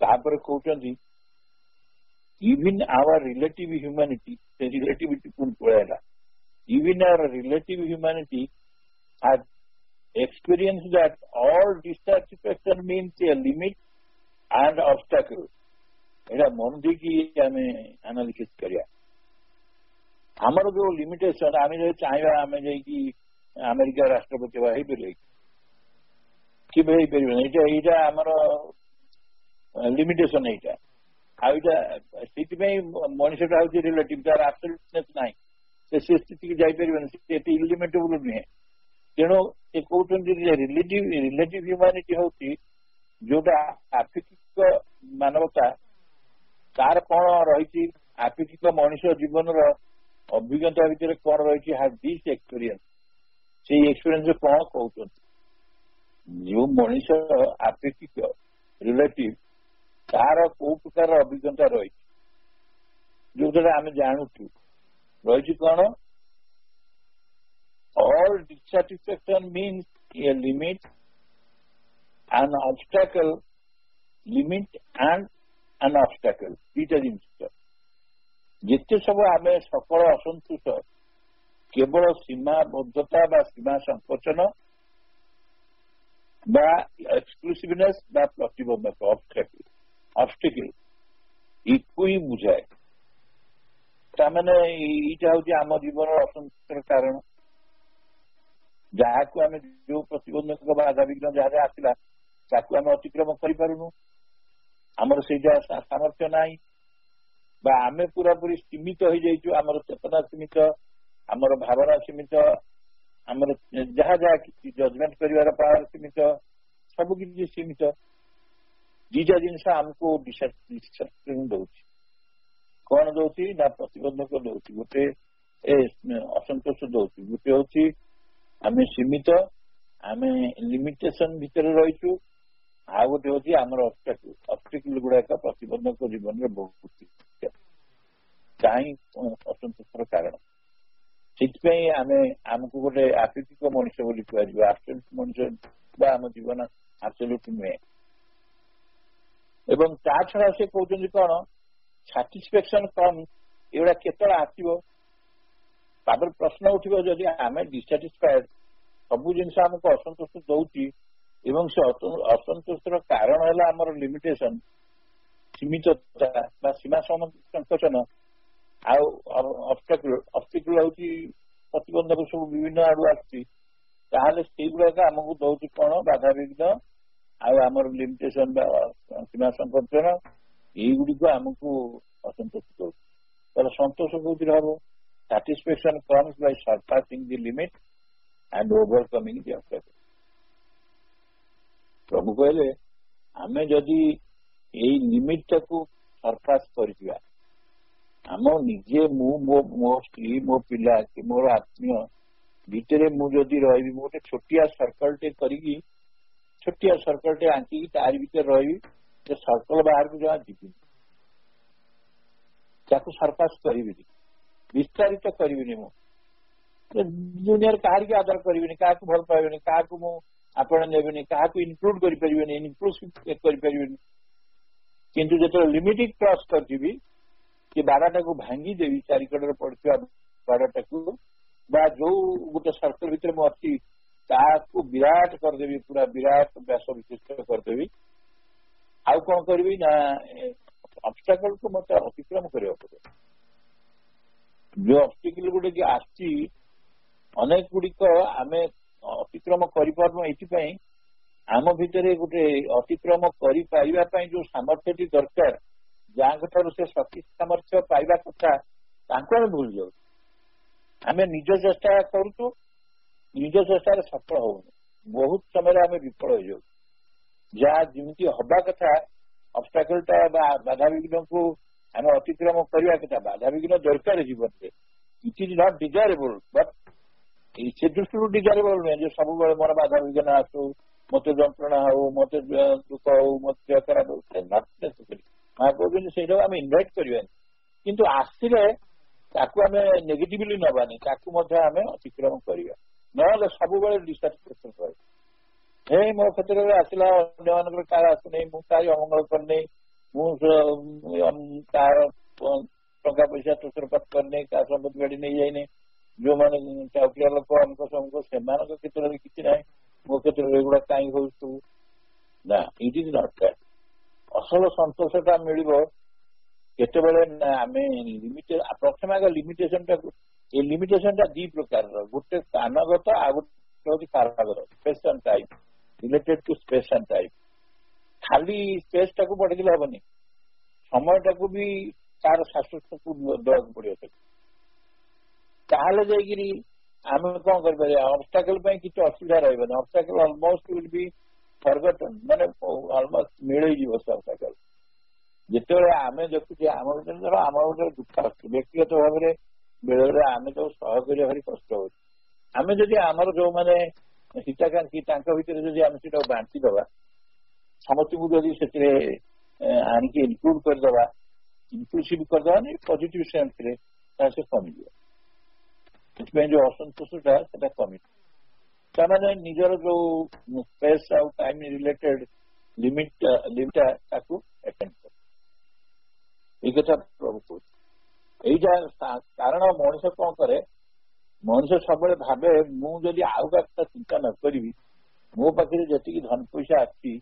कहते इवन आवर रिलेटिव ह्यूमैनिटी से रिलेटिविटी पुणी पड़ेगा even our relative humanity has experienced that all dissatisfaction means a limit and obstacle एटा मन देखिए आम एनालिसिस करिया हमर जो लिमिटेशन आम चाहिए आम जाकि अमेरिका राष्ट्रपति हो पारे कि पारे आमर लिमिटेशन यहाँ मनुष्यटा हूँ रिलेटिव तार एब्सोल्यूटनेस ना से स्थिति की जापर इलिमिटेबल नुहे तेणु से कहते रिलेटिव ह्यूमानिटी हूँ जोटा आपेक्षिक मानवता तार कौन रही आपेक्षिक मनुष्य जीवन अभिज्ञता भितर कौन रही हैज दिस एक्सपीरियंस से एक्सपीरियंस कौन कहते जो मनुष्य आपेक्षिक रिलेटिव तार कौ प्रकार अभिज्ञता रही जो आम जानूँ रही कौन all dissatisfaction means a limit an obstacle limit and an obstacle दीटा जिन जिते सब आम सकल असंतुष्ट केवल सीमाबद्धता बा सीमा संकोचन बा एक्सक्लूसिवनेस बा प्रतिबंधक ऑब्स्टेकल इको ही बुझाए यहाँ हूँ आम जीवन असंतुष्ट कारण जहाँ को आम जो प्रतिबंधक बाधा विघ्न जहाँ आसला ताकू आम अतिक्रम करूँ आमर से सामर्थ्य ना आम पूरा पूरी सीमित हो जाइए आमर चेतना सीमित आमर भावना सीमित आमर जहाँ जहाँ कि जजमेंट कर पावर सीमित सबकि सीमित दीटा जिनस आमको डिससैटिस्फैक्शन दौर कौन दौर ना प्रतिबंधक दौर गोटे असंतोष दौर गोटे हूँ आम सीमित आम लिमिटेशन भितर रहीचु आ गोटे हूँ आमर ऑब्स्टेकल गुड़ाक प्रतिबंधक जीवन में बहुत कहीं असंतोषर कारण से आमको गोटे आपेक्षिक मनुष्य बोली कह मनुष्य बा आम जीवन आब्सोल्युट नुहे एवं ता छड़ा से कहते कौन साटिस्फेक्शन कम एगुड़ा केतल आसो तापर प्रश्न उठो जदि आम डिसाटिस्फाइड सबू जिनस आमको असंतोष दौची एवं से असंतोषर कारण है आमर लिमिटेशन सीमितता सीमा संकोचन ऑब्स्टेकल हूँ प्रतिबंधक सब विभिन्न आड़ू आसगुड़ाक आमको दौर कौन बाधा विघ्न आमर लिमिटेशन सीमा संकोचन युड़िक आमको असंतोष दौर तर संतोष कौन हम satisfaction comes by surpassing the limit and overcoming the obstacle. प्रभु कहले आमे जदि यही लिमिट टाकू सरपास करिया आम निजे मो स्त्री मो पिला कि मोर आत्मीय भितर मुझे रही गोटे छोटिया सर्कल टे करी छोटिया सर्कल टे आंकी तार भीतर रही सर्कल बाहर को जहाँ जीवी सरपास करी विस्तारित करी दुनिया कहार की आदर करी क्या भल पाइबे क्या आपण ने क्या इनक्लूड करें इनक्लूसिव करें किंतु जो लिमिट क्रॉस करी कि बाड़ाटा को भांगी देवी चारिकड़े पड़ता बाड़ाटा को जो गोटे सर्कल भितर मुझे अच्छी विराट करदेवी पूरा विराट व्यास विशिष्ट करदेवी आउ कौन करी ना ऑब्स्टेकल को मत अतिक्रम करने पड़े जो ऑब्स्टेकल गुटे कि आसी अनेक गुड़िक आम अतिक्रम कर आम भितर गोटे अतिक्रम कर जो सामर्थ्य दरकार जहाँ से शक्ति सामर्थ्य पाइबा कथा आम भूल जाऊ आम निज चेष्टा करुचु निज चेष्टा सफल हो बहुत समय आम विफल हो जाऊ जहाँ जमी हवा कथा ऑब्स्टेकलटा बाधा विघ्न को आम अतिक्रम करने कथा बाधा विघ्न दरकार जीवन में it is not desirable but से दृष्टि डिजायरेबल नुहे जो सब मोर बाधा विघ्न आसू मत जंत्रणा हो मत दुख हो मत देह खराब हो नॉट नेसेसरी माँ कहते से इनभाइट करवानी किंतु आसिले आम नेगेटिवली नबानी आम अतिक्रम करवा ना सब डिसाटिस्फेक्शन रहे हे मो क्षेत्र में आसला अन्य कार आसुना मुझे अमंगल करनी तार टंका पैसा तुषारपात करने क्या संपत्ति गाड़ी नहीं जाइने जो मैंने चाउकिया लोक अमुक समूक से क्षेत्र में किसी ना मो क्षेत्र में एगुड़ा कहीं हो ना इट इज नॉट दैट असल संतोषटा मिल केतबले आम लिमिटेड प्रथम आगे लिमिटेशन ये लिमिटेशन दी प्रकार गोटे कानगत आ गोटे कारागत space and time related to space and time खाली स्पेस टाक बढ़े हेनी समय टाक भी तार शाश्वत को देवाक पड़े ताहले जाइए आम कौन कर ऑब्स्टेकल किसी असुविधा रही obstacle almost will be forgotten माने ऑलमोस्ट मिल से ऑब्स्टेकल जिते आम देखुचे आम आम गोटे दुख आस व्यक्तिगत भाव में बेले आम तो सह कर भारी कष्ट हो आम जदि आमर जो मैंने हिताकांक्षी भर जदि आम से बांटी दबा समस्त को जदि से आणिक इनक्लूड करदे इनक्लूसिव करदे नहीं पॉजिटिव सेंस से कमिज जो असंतोषटा से कमी ताने निजर जो स्पेस आउ टाइम रिलेटेड लिमिट एटेंड कर कथा प्रभु कह यहीटा कारण मनुष्य कौन करे मनुष्य सब भावे मुझे आउ का चिंता न करी मो पाखे जी धन पैसा अच्छी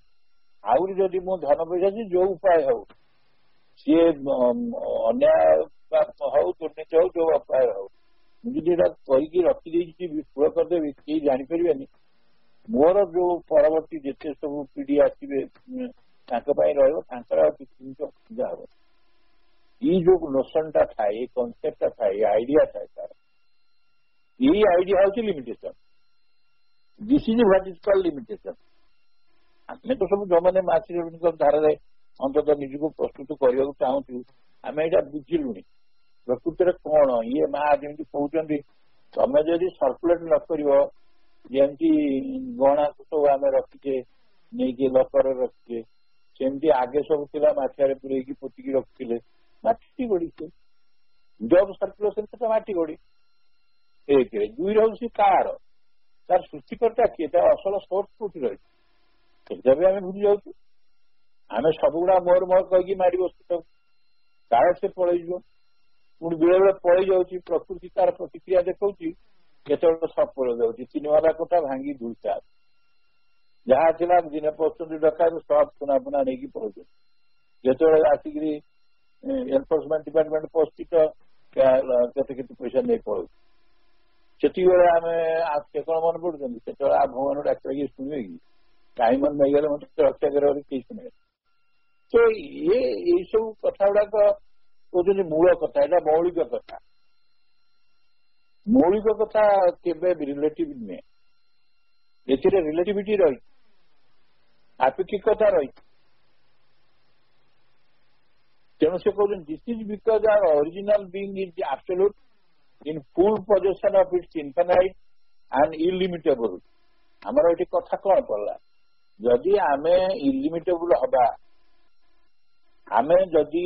आउरी जदि मो धन पैसा अच्छी जो उपाय हो सी अन्याय हो दुर्नीति हो जो उपाय हो मुझे करके रखीदे विफल करदेवी कहीं जापर मोर जो परवर्ती जिते सब पीढ़ी आसवे असुविधा हम ये जो नोशन थाए कनसेप्ट थाए आइडिया थाए तार यही आइडिया हूँ limitation this is what is called limitation आम तो सब जो मैंने मासी धारा अंततः निजक प्रस्तुत करने चाहूँ आम यहाँ बुझिलु प्रकृति कौन ये माँ जमी कहते तमें जदि सर्कुलेट न करमती गहना सब आम रखीचे नहीं लकर रखीचे सेमती आगे सब था मटिया पूरे पोतिकी रखुले मटी गड़ी जब सर्कुलेशन से मटी गड़ी एक दुई हूँ कार तार सृष्टिकर्ता किए तार असल सोर्स कौटी रही ସେଟା ବି ଆମେ ଭୁଲି ଯାଉଛୁ। ଆମେ ସବୁଗୁଡା ମୋର ମୋର କହିକି ମାରି ବସୁଛୁ, କାଳେ ସେ ପଳେଇଯିବ, ପୁଣି ବେଳେ ବେଳେ ପଳେଇ ଯାଉଛି, ପ୍ରକୃତି ତାର ପ୍ରତିକ୍ରିୟା ଦେଖଉଛି, କେତେବେଳେ ସଫଳ ଯାଉଛି, ସିନେମାର କଥା ଭାଙ୍ଗି ଦୁଇଟା ଯାହା ଥିଲା ଦିନେ ପଶୁଛନ୍ତି ଡକାରୁ ସବ ସୁନା ଫୁନା ନେଇକି ପଳଉଛନ୍ତି। ଯେତେବେଳେ ଆସିକିରି ଏନଫୋର୍ସମେଣ୍ଟ ଡିପାର୍ଟମେଣ୍ଟ ପଶୁଛି ତ କେତେ କେତେ ପଇସା ନେଇ ପଳଉଛି। ସେତିକିବେଳେ ଆମେ ସେ କଣ ମନେ ପଡୁଛନ୍ତି, ସେତେବେଳେ ଆ ଭଗବାନ ଡାକ୍ତର ଶୁଣିବେ କି, କାହିଁ ମନେ ନେଇଗଲେ ମତେ ରକ୍ଷା କରିବା କେହି ଶୁଣିବେ। ତ ଏଇ ସବୁ କଥା ଗୁଡାକ କହୁଛନ୍ତି ମୂଳ କଥା, ଏଇଟା ମୌଳିକ କଥା। ମୌଳିକ କଥା କେବେ ରିଲେଟିଭ ନୁହେଁ, ଏଥିରେ ରିଲେଟିଭିଟି ରହିଛି, ଆପେକ୍ଷିକତା ରହିଛି। ତେଣୁ ସେ କହୁଛନ୍ତି this is because our original being is absolute in full possession of its infinite and illimitable। ଆମର ଏଠି କଥା କଣ ପଡିଲା, ଯଦି ଆମେ ଇଲିମିଟେବୁଲ ହବା, ଆମେ ଯଦି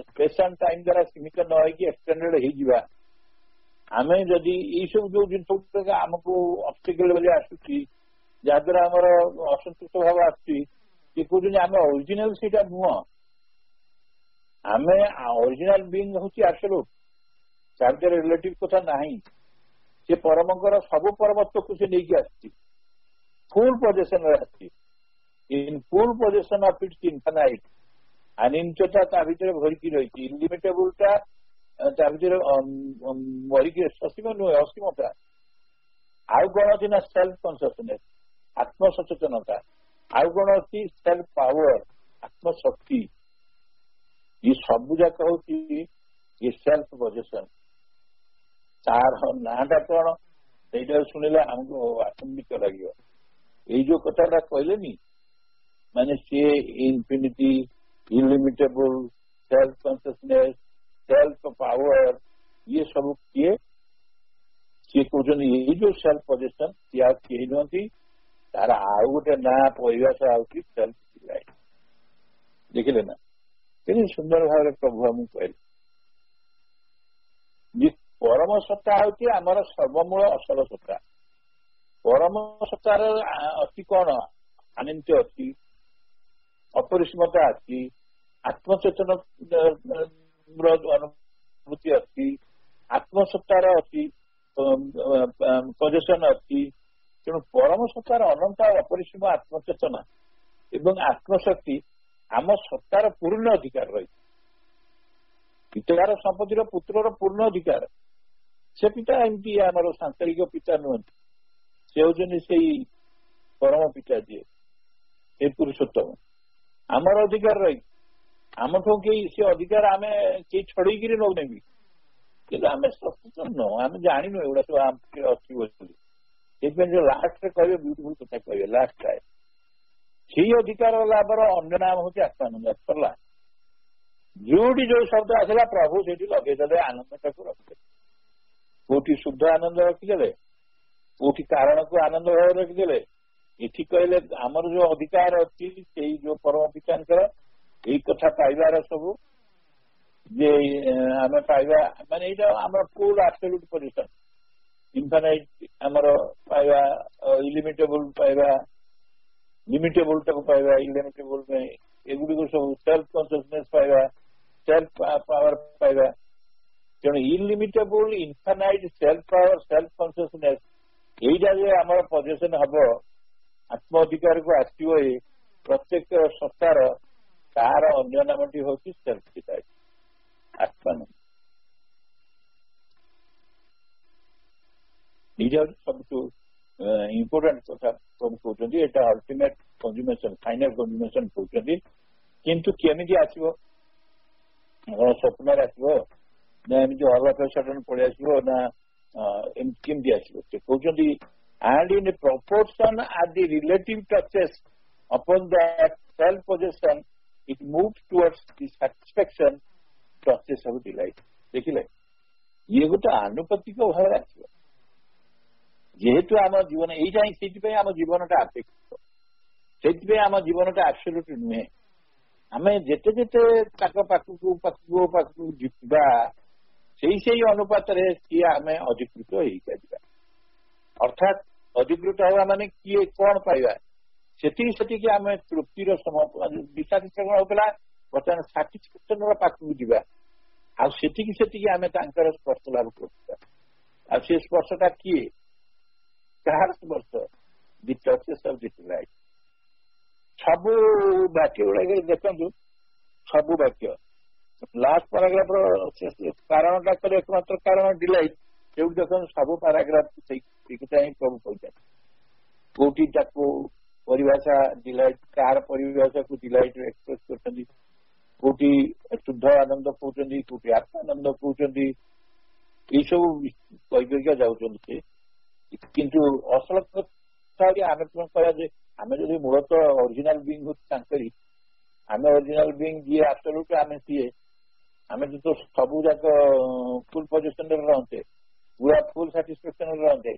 ସ୍ପେସ୍ ଆଣ୍ଡ ଟାଇମ ଦ୍ୱାରା ସୀମିତ ନ ହେଇକି ଏକ୍ସଟେଣ୍ଡେଡ ହେଇଯିବା, ଆମେ ଯଦି ଏଇ ସବୁ ଯୋଉ ଜିନିଷ ଆମକୁ ଅବଷ୍ଟିକଲ ବୋଲି ଆସୁଛି, ଯାହାଦ୍ୱାରା ଆମର ଅସନ୍ତୁଷ୍ଟ ଭାବ ଆସୁଛି, ସେ କହୁଛନ୍ତି ଆମେ ଅରିଜିନାଲ ସେଇଟା ନୁହଁ, ଆମେ ଅରିଜିନାଲ ବିଇଂ ହଉଛି ଆବସଲ୍ୟୁଟ, ତା ଭିତରେ ରିଲେଟିଭ କଥା ନାହିଁ। ସେ ପରମଙ୍କର ସବୁ ପରମତ୍ୱକୁ ସେ ନେଇକି ଆସିଛି, ଫୁଲ ପୋଜିସନରେ ଆସିଛି, in full possession of its infinite. ଅନିମିତତା ତା ଭିତରେ ଭରିକି ରହିଛି, ଇଲିମିଟେବୁଲ ଟା ତା ଭିତରେ ଭରିକି, ଅସୀମ ନୁହେଁ, ଅସୀମତା। ଆଉ କଣ ଅଛି ନା ସେଲ୍ଫ କନସିୟସନେସ, ଆତ୍ମସଚେତନତା। ଆଉ କଣ ଅଛି ସେଲ୍ଫ ପାୱାର, ଆତ୍ମଶକ୍ତି। ଏ ସବୁ ଯାକ ହଉଛି ଏ ସେଲ୍ଫ ପୋଜିସନ। ତାର ନାଁଟା କଣ ସେଇଟା ଶୁଣିଲେ ଆମକୁ ଆଚମ୍ବିତ ଲାଗିବ। ଏଇ ଯୋଉ କଥାଟା କହିଲେନି, ମାନେ ସିଏ infinity, illimitable, self consciousness, self power, ଇଏ ସବୁ କିଏ? ସିଏ କହୁଛନ୍ତି ଏଇ ଯୋଉ ସେଲ୍ଫ ପୋଜିସନ, ସିଏ ଆଉ କେହି ନୁହନ୍ତି, ତାର ଆଉ ଗୋଟେ ନାଁ ପରିଭାଷ ହଉଛି ସେଲ୍ଫ ଡିଭାଇନ। ଦେଖିଲେ ନା କେତେ ସୁନ୍ଦର ଭାବରେ ପ୍ରଭୁ ଆମକୁ କହିଲେ। ପରମ ସତ୍ତା ହଉଛି ଆମର ସର୍ବମୂଳ ଅସଲ ସତ୍ତା। ପରମ ସତ୍ତାର ଅଛି କଣ? ଆନନ୍ଦ ଅଛି, ଅପରିସୀମତା ଅଛି, ଆତ୍ମଚେତନ ଅନୁଭୂତି ଅଛି, ଆତ୍ମସତ୍ତାର ଅଛି, ପୋଜିସନ ଅଛି। ତେଣୁ ପରମ ସତ୍ତାର ଅନନ୍ତ ଅପରିସୀମ ଆତ୍ମଚେତନା ଏବଂ ଆତ୍ମଶକ୍ତି ଆମ ସତ୍ତାର ପୂର୍ଣ୍ଣ ଅଧିକାର ରହିଛି। ପିତାର ସମ୍ପତ୍ତିର ପୁତ୍ରର ପୂର୍ଣ୍ଣ ଅଧିକାର। ସେ ପିତା ଏମିତି ଆମର ସାଂସାରିକ ପିତା ନୁହନ୍ତି, ସେ ହଉଛନ୍ତି ସେଇ ପରମ ପିତା ଯିଏ, ସେ ପୁରୁଷୋତ୍ତମ। ଆମର ଅଧିକାର ରହିଛି, ଆମଠୁ କେହି ସେ ଅଧିକାର ଆମେ କେହି ଛଡେଇକିରି ନଉନେବି, କିନ୍ତୁ ଆମେ ସଚେତନ ନୁହଁ, ଆମେ ଜାଣିନୁ ଏଗୁଡା ସବୁ ଅଛି ବୋଲି। ସେଇଥିପାଇଁ ଯୋଉ ଲାଷ୍ଟରେ କହିବେ ବିୟୁଟିଫୁଲ କଥା କହିବେ, ଲାଷ୍ଟ ଟାଇମ ସେଇ ଅଧିକାର ଲାଭର ଅନ୍ୟ ନାମ ହଉଛି ଆତ୍ମାନନ୍ଦ। ସରିଲା, ଯୋଉଠି ଯୋଉ ଶବ୍ଦ ଆସିଲା ପ୍ରଭୁ ସେଇଠି ଲଗେଇଦେଲେ, ଆନନ୍ଦଟାକୁ ରଖିଦେଲେ। କୋଉଠି ଶୁଦ୍ଧ ଆନନ୍ଦ ରଖିଦେଲେ, କୋଉଠି କାରଣକୁ ଆନନ୍ଦ ଭାବରେ ରଖିଦେଲେ। ଏଠି କହିଲେ ଆମର ଯୋଉ ଅଧିକାର ଅଛି ସେଇ ଯୋଉ ପରମ ପିତାଙ୍କର ଏଇ କଥା ପାଇବାର ସବୁ, ଯେ ଆମେ ପାଇବା, ମାନେ ଏଇଟା ଆମର ଫୁଲ ଆବସଲ୍ୟୁଟ ପୋଜିସନ, ଇନଫାନାଇଟ ଆମର ପାଇବା, ଇଲିମିଟେବୁଲ ପାଇବା, ଲିମିଟେବୁଲ ଟାକୁ ପାଇବା, ଇଲିମିଟେବୁଲ ଏଗୁଡିକ ସବୁ ସେଲ୍ଫ କନସିୟସନେସ ପାଇବା, ସେଲ୍ଫ ପାୱାର ପାଇବା। ତେଣୁ ଇଲିମିଟେବୁଲ, ଇନଫାନାଇଟ, ସେଲ୍ଫ ପାୱାର, ସେଲ୍ଫ କନସିୟସନେସ, ଏଇଟା ଯେ ଆମର ପୋଜିସନ ହବ, ଆତ୍ମ ଅଧିକାରକୁ ଆସିବ, ଏ ପ୍ରତ୍ୟେକ ସତ୍ତାର, ତାର ଅନ୍ୟ ନାମଟି ହଉଛି ସେଲ୍ଫ ଡିଭାଇନ, ଆତ୍ମାନନ୍ଦ। ଏଇଟା ହଉଛି ସବୁଠୁ ଇମ୍ପୋର୍ଟାଣ୍ଟ କଥା ସବୁ କହୁଛନ୍ତି। ଏଇଟା ଅଲ୍ଟିମେଟ କଞ୍ଜୁମେସନ, ଫାଇନାଲ କଞ୍ଜୁମେସନ କହୁଛନ୍ତି। କିନ୍ତୁ କେମିତି ଆସିବ? ସ୍ୱପ୍ନରେ ଆସିବ ନା ଏମିତି ଅଲଗା ସଡନ ପଳେଇ ଆସିବ ନା ଏମିତି କେମିତି ଆସିବ? ସେ କହୁଛନ୍ତି and in proportion as the relative touches upon that self possession it moves towards the satisfaction process of delight। ଦେଖିଲେ, ଇଏ ଗୋଟେ ଆନୁପାତିକ ଭାବରେ ଆସିବ। ଯେହେତୁ ଆମ ଜୀବନ ଏଇଟା ହିଁ, ସେଇଥିପାଇଁ ଆମ ଜୀବନଟା ଆପେକ୍ଷିକ, ସେଇଥିପାଇଁ ଆମ ଜୀବନଟା ଆବସଲ୍ୟୁଟ ନୁହେଁ। ଆମେ ଯେତେ ଯେତେ ତାଙ୍କ ପାଖକୁ ପାଖକୁ ପାଖକୁ ଯିବା, ସେଇ ଅନୁପାତରେ ସିଏ ଆମେ ଅଧିକୃତ ହେଇପାରିବା। ଅର୍ଥାତ୍ ଅଧିକୃତ ହେବା ମାନେ କିଏ କଣ ପାଇବା? ସେତିକି ଆମେ ତୃପ୍ତିର ବିଶାତିକରଣ ହଉଥିଲା, ବର୍ତ୍ତମାନ ସାଟିସ୍ଫାକ୍ସନ ପାଖକୁ ଯିବା, ଆଉ ସେତିକି ଆମେ ତାଙ୍କର ସ୍ପର୍ଶ ଲାଭ କରୁଥିବା। ଆଉ ସେ ସ୍ପର୍ଶଟା କିଏ, କାହାର ସ୍ପର୍ଶ? ଦି ଟଚେସ୍ ଅଫ ଦି ଡିଲାଇଟ୍। ସବୁ ବାକ୍ୟ ଗୁଡାକରେ ଦେଖନ୍ତୁ, ସବୁ ବାକ୍ୟ ଲାଷ୍ଟ ପାରାଗ୍ରାଫର କାରଣଟା କଲେ ଏକମାତ୍ର କାରଣ ଡିଲାଇଟ୍, ଯୋଉଠି ଦେଖନ୍ତୁ ସବୁ ପାରାଗ୍ରାଫ ସେଇଟା ହିଁ ପ୍ରଭୁ କହିଛନ୍ତି। କୋଉଠି ତାକୁ ପରିଭାଷା ଡିଲାଇଟ୍, କାହାର ପରିଭାଷାକୁ ଡିଲାଇଟ୍ ଏକ୍ସପ୍ରେସ କରୁଛନ୍ତି, କୋଉଠି ଶୁଦ୍ଧ ଆନନ୍ଦ କହୁଛନ୍ତି, କୋଉଠି ଆତ୍ମାନନ୍ଦ କହୁଛନ୍ତି, ଏଇସବୁ କହିକା ଯାଉଛନ୍ତି। କିନ୍ତୁ ଅସଲ କଥା ଆମେ କଣ କହିବା ଯେ ଆମେ ଯଦି ମୂଳତଃ ଅରିଜିନାଲ ବିଙ୍ଗ ହଉଛି ତାଙ୍କରି, ଆମେ ଅରିଜିନାଲ ବିଙ୍ଗ ଯିଏ ଆବସଲ୍ୟୁଟ ଆମେ ସିଏ, ଆମେ ଯଦି ସବୁ ଯାକ ଫୁଲ ପଜିସନରେ ରହନ୍ତେ, ପୁରା ଫୁଲ ସାଟିସ୍ଫାକ୍ସନରେ ରହନ୍ତେ,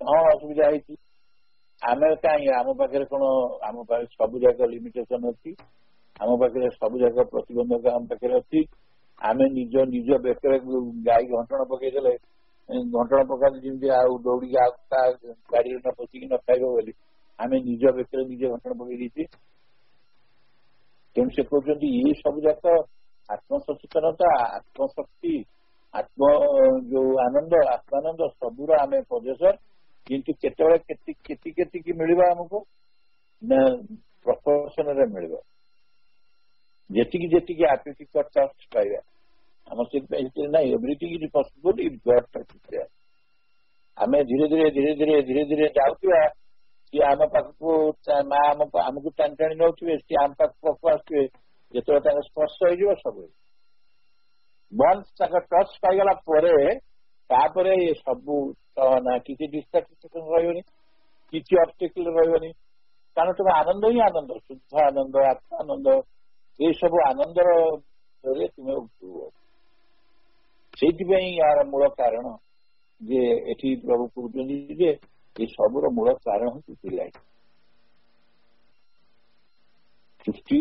କଣ ଅସୁବିଧା ହେଇଛି? ଆମେ କାହିଁକି, ଆମ ପାଖରେ କଣ, ଆମ ପାଖରେ ସବୁ ଯାକ ଲିମିଟେସନ ଅଛି, ଆମ ପାଖରେ ସବୁ ଯାକ ପ୍ରତିବନ୍ଧକ ଆମ ପାଖରେ ଅଛି। ଆମେ ନିଜ ବେକରେ ଗାଈ ଘଣ୍ଟଣ ପକେଇଦେଲେ, ଘଣ୍ଟଣ ପକାନ୍ତି ଯେମିତି ଆଉ ଦୌଡ଼ିକି ଆଉ ତା ଗାଡିରେ ନ ପଶିକି ନ ଖାଇବ ବୋଲି, ଆମେ ନିଜ ବେକରେ ନିଜେ ଘଣ୍ଟଣ ପକେଇ ଦେଇଛେ। ତେଣୁ ସେ କହୁଛନ୍ତି ଇଏ ସବୁ ଯାକ ଆତ୍ମସଚେତନତା, ଆତ୍ମଶକ୍ତି, ଯୋଉ ଆନନ୍ଦ, ଆତ୍ମାନନ୍ଦ ସବୁର ଆମେ ପଜେସର। କିନ୍ତୁ କେତେବେଳେ କେତିକି ମିଳିବ ଆମକୁ ନା ପ୍ରପୋର୍ସନରେ ମିଳିବ, ଯେତିକି ଆର୍ଟିଫିକ ଟଚ୍ ପାଇବା। ଆମର ସେଥିପାଇଁ ନାହିଁ, everything is possible if God touches there. ଆମେ ଧୀରେ ଧୀରେ ଯାଉଥିବା, ସିଏ ଆମ ପାଖକୁ, ମା ଆମକୁ ଟାଣି ଟାଣି ନେଉଥିବେ, ସିଏ ଆମ ପାଖକୁ ଆସୁଥିବେ। ଯେତେବେଳେ ତାଙ୍କ ସ୍ପର୍ଶ ହେଇଯିବ ସବୁ, ୱାନ୍ସ ତାଙ୍କ ଟଚ୍ ପାଇଗଲା ପରେ, ତାପରେ ସବୁ ନା କିଛି ଡିଷ୍ଟ୍ରାକ୍ସନ ରହିବନି, କିଛି ଅବଷ୍ଟାକଲ ରହିବନି। କାରଣ ତୁମ ଆନନ୍ଦ ହିଁ ଆନନ୍ଦ, ଶୁଦ୍ଧ ଆନନ୍ଦ, ଆତ୍ମାନନ୍ଦ, ଏସବୁ ଆନନ୍ଦର ତୁମେ ଉଠିବ। ସେଇଥିପାଇଁ ଏହାର ମୂଳ କାରଣ ଯେ ଏଠି ପ୍ରଭୁ କହୁଛନ୍ତି ଯେ ଏ ସବୁର ମୂଳ କାରଣ ହେଉଛି ଡିଲାଇଟ୍। ସୃଷ୍ଟି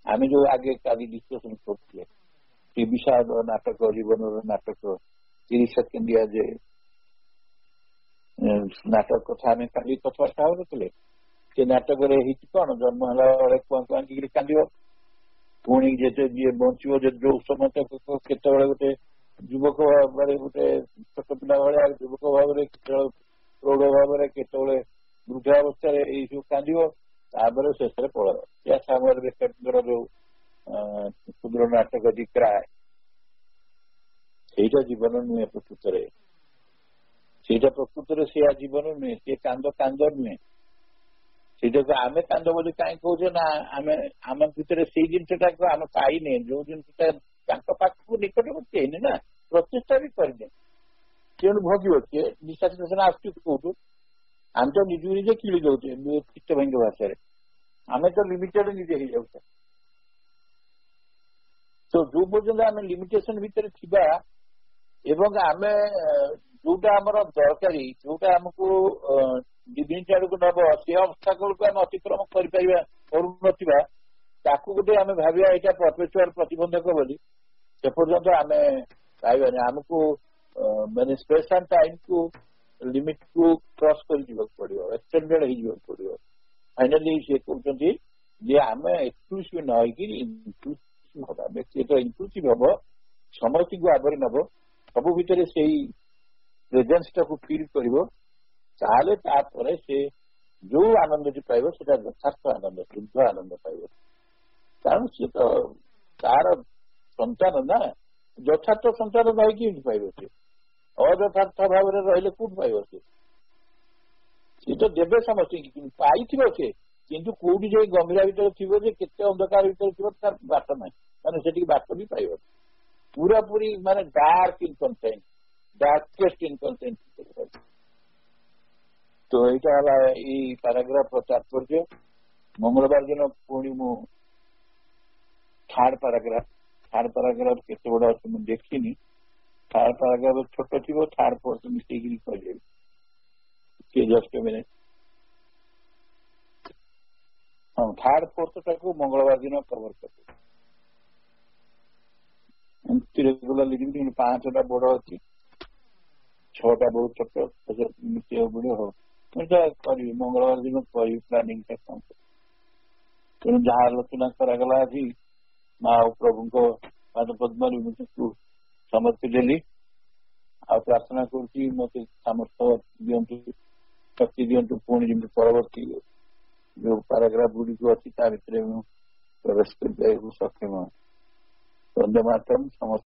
ଆମେ ଯୋଉ ଆଗେ କାଲି ଡିସ୍କସନ କରୁଥିଲେ, ସେ ବିଷାଦ ନାଟକ, ଜୀବନର ନାଟକ 30 ସେକେଣ୍ଡିଆ ଯେ ନାଟକ କଥା ଆମେ କାଲି କଥାବାର୍ତ୍ତା ହଉନଥିଲେ, ସେ ନାଟକରେ ହେଇଛି କଣ, ଜନ୍ମ ହେଲା ବେଳେ କୁଆଁ କୁଆଁକିରି କାନ୍ଦିବ, ପୁଣି ଯେତେ ଯିଏ ବଞ୍ଚିବ, ଯୋଉ ସମୟ କେତେବେଳେ ଗୋଟେ ଯୁବକ ଭାବରେ, ଗୋଟେ ଛୋଟ ପିଲା ଭଳିଆ ଯୁବକ ଭାବରେ, କେତେବେଳେ ପ୍ରୌଢ ଭାବରେ, କେତେବେଳେ ବୃଦ୍ଧାବସ୍ଥାରେ ଏଇ ସବୁ କାନ୍ଦିବ, ତାପରେ ଶେଷରେ ପଳେଇବ। ଏହା ସାମର ବେକର ଯୋଉ କ୍ଷୁଦ୍ର ନାଟକ କ୍ରାଏ, ସେଇଟା ଜୀବନ ନୁହେଁ ପ୍ରକୃତରେ, ସେଇଆ ଜୀବନ ନୁହେଁ, ସେ କାନ୍ଦ ନୁହେଁ। ସେଇଟାକୁ ଆମେ କାନ୍ଦ ବୋଲି କାହିଁ କହୁଛେ ନା, ଆମ ଭିତରେ ସେଇ ଜିନିଷଟାକୁ ଆମେ ପାଇନେ, ଯୋଉ ଜିନିଷଟା ତାଙ୍କ ପାଖକୁ ନିକଟବର୍ତ୍ତୀ ହେଇନି ନା, ପ୍ରଚେଷ୍ଟା ବି କରିନେ, ତେଣୁ ଭୋଗିବ କିଏ? ନିଶାସନ ଆସୁଛି କୋଉଠୁ? ଆମେ ତ ନିଜକୁ ନିଜେ କିଳି ଦଉଛେ ଚିତ୍ତଭଙ୍ଗ ଭାଷାରେ, ଆମେ ତ ଲିମିଟେଡ ନିଜେ ହେଇଯାଉଛେ। ତ ଯୋଉ ପର୍ଯ୍ୟନ୍ତ ଆମେ ଲିମିଟେସନ ଭିତରେ ଥିବା, ଏବଂ ଆମେ ଯୋଉଟା ଆମର ଦରକାରୀ, ଯୋଉଟା ଆମକୁ ଡିଭିନିଟି ଆଡକୁ ନବ, ସେ ଅବସ୍ଥାକୁ ଆମେ ଅତିକ୍ରମ କରୁନଥିବା, ତାକୁ ଗୋଟେ ଆମେ ଭାବିବା ଏଇଟା ପରପେଚୁଆଲ ପ୍ରତିବନ୍ଧକ ବୋଲି, ସେ ପର୍ଯ୍ୟନ୍ତ ଆମେ ପାଇବାନି। ଆମକୁ ମାନେ ସ୍ପେସ ଆଣ୍ଡ ଟାଇମ କୁ, ଲିମିଟ କୁ କ୍ରସ୍ କରି ଯିବାକୁ ପଡିବ, ଏକ୍ସଟେଣ୍ଡେଡ ହେଇଯିବାକୁ ପଡିବ। ଫାଇନାଲି ସେ କହୁଛନ୍ତି ଯେ ଆମେ ଏକ୍ସକ୍ଲୁସିଭ ନ ହେଇକି ଇନକ୍ଲୁସିଭ ହବା। ବ୍ୟକ୍ତି ଯେତେବେଳେ ଇନକ୍ଲୁସିଭ ହବ, ସମସ୍ତଙ୍କୁ ଆବରି ନବ, ସବୁ ଭିତରେ ସେଇ ପ୍ରେଜେନ୍ସ ଟାକୁ ଫିଲ୍ କରିବ, ତାହେଲେ ତାପରେ ସେ ଯୋଉ ଆନନ୍ଦଟି ପାଇବ ସେଟା ଯଥାର୍ଥ ଆନନ୍ଦ, ଶୁଦ୍ଧ ଆନନ୍ଦ ପାଇବ। କାରଣ ସେ ତ ତାର ସନ୍ତାନ ନା, ଯଥାର୍ଥ ସନ୍ତାନ ରହିକି କେମିତି ପାଇବ? ସେ ଅଯଥାର୍ଥ ଭାବରେ ରହିଲେ କୋଉଠି ପାଇବ? ସେ ତ ଦେବେ ସମସ୍ତଙ୍କୁ, ପାଇଥିବ ସେ, କିନ୍ତୁ କୋଉଠି ଯାଇ ଗମ୍ଭୀରା ଭିତରେ ଥିବ, ଯେ କେତେ ଅନ୍ଧକାର ଭିତରେ ଥିବ, ତାର ବାଟ ନାହିଁ, ମାନେ ସେଠିକି ବାଟ ବି ପାଇବନି। ପୁରାପୁରି ମାନେ ଡାର୍କ ଇନକନସେଣ୍ଟ, ଡାର୍କେଷ୍ଟ ଇନକନସେଣ୍ଟ। ତ ଏଇଟା ହେଲା ଏଇ ପାରାଗ୍ରାଫର ତାତ୍ପର୍ଯ୍ୟ। ମଙ୍ଗଳବାର ଦିନ ପୁଣି ମୁଁ ଥାର୍ଡ ପାରାଗ୍ରାଫ କେତେ ବଡ ଅଛି ମୁଁ ଦେଖିନି। ଥାର୍ଡ ପାରାଗ୍ରାଫ ଛୋଟ ଥିବ, ଥାର୍ଡ ଫୋର୍ଥ ମିଶେଇକି କହିଦେବି। Just minute. ହଁ, ଥାର୍ଡ ଫୋର୍ଥ ଟାକୁ ମଙ୍ଗଳବାର ଦିନ କଭର କରିଦେବି। ଏମିତି ରେଗୁଲାର ଲିଖିବି, 5ଟା ବଡ ଅଛି, 6ଟା ବହୁତ ଛୋଟ, ମିଶିବାକୁ ପଡିବ। ହଉ। ସେଇଟା କରିବି ମଙ୍ଗଳବାର ଦିନ କରିବି ପ୍ଲାନିଂ ଟା କଣ। ତେଣୁ ଯାହା ଆଲୋଚନା କରାଗଲା ଆଜି ମା ଓ ପ୍ରଭୁଙ୍କ ପାଦ ପଦ୍ମରେ ମୁଁ ତାକୁ ସମର୍ପି ଦେଲି। ଆଉ ପ୍ରାର୍ଥନା କରୁଛି ମତେ ସାମର୍ଥ୍ୟ ଦିଅନ୍ତୁ, ଶକ୍ତି ଦିଅନ୍ତୁ, ପୁଣି ଯେମିତି ପରବର୍ତ୍ତୀ ଯୋଉ ପାରାଗ୍ରାଫ ଗୁଡିକ ଅଛି ତା ଭିତରେ ମୁଁ ପ୍ରବେଶ କରିବାକୁ ସକ୍ଷମ। ବନ୍ଦେ ମାତରମ୍। ସମସ୍ତ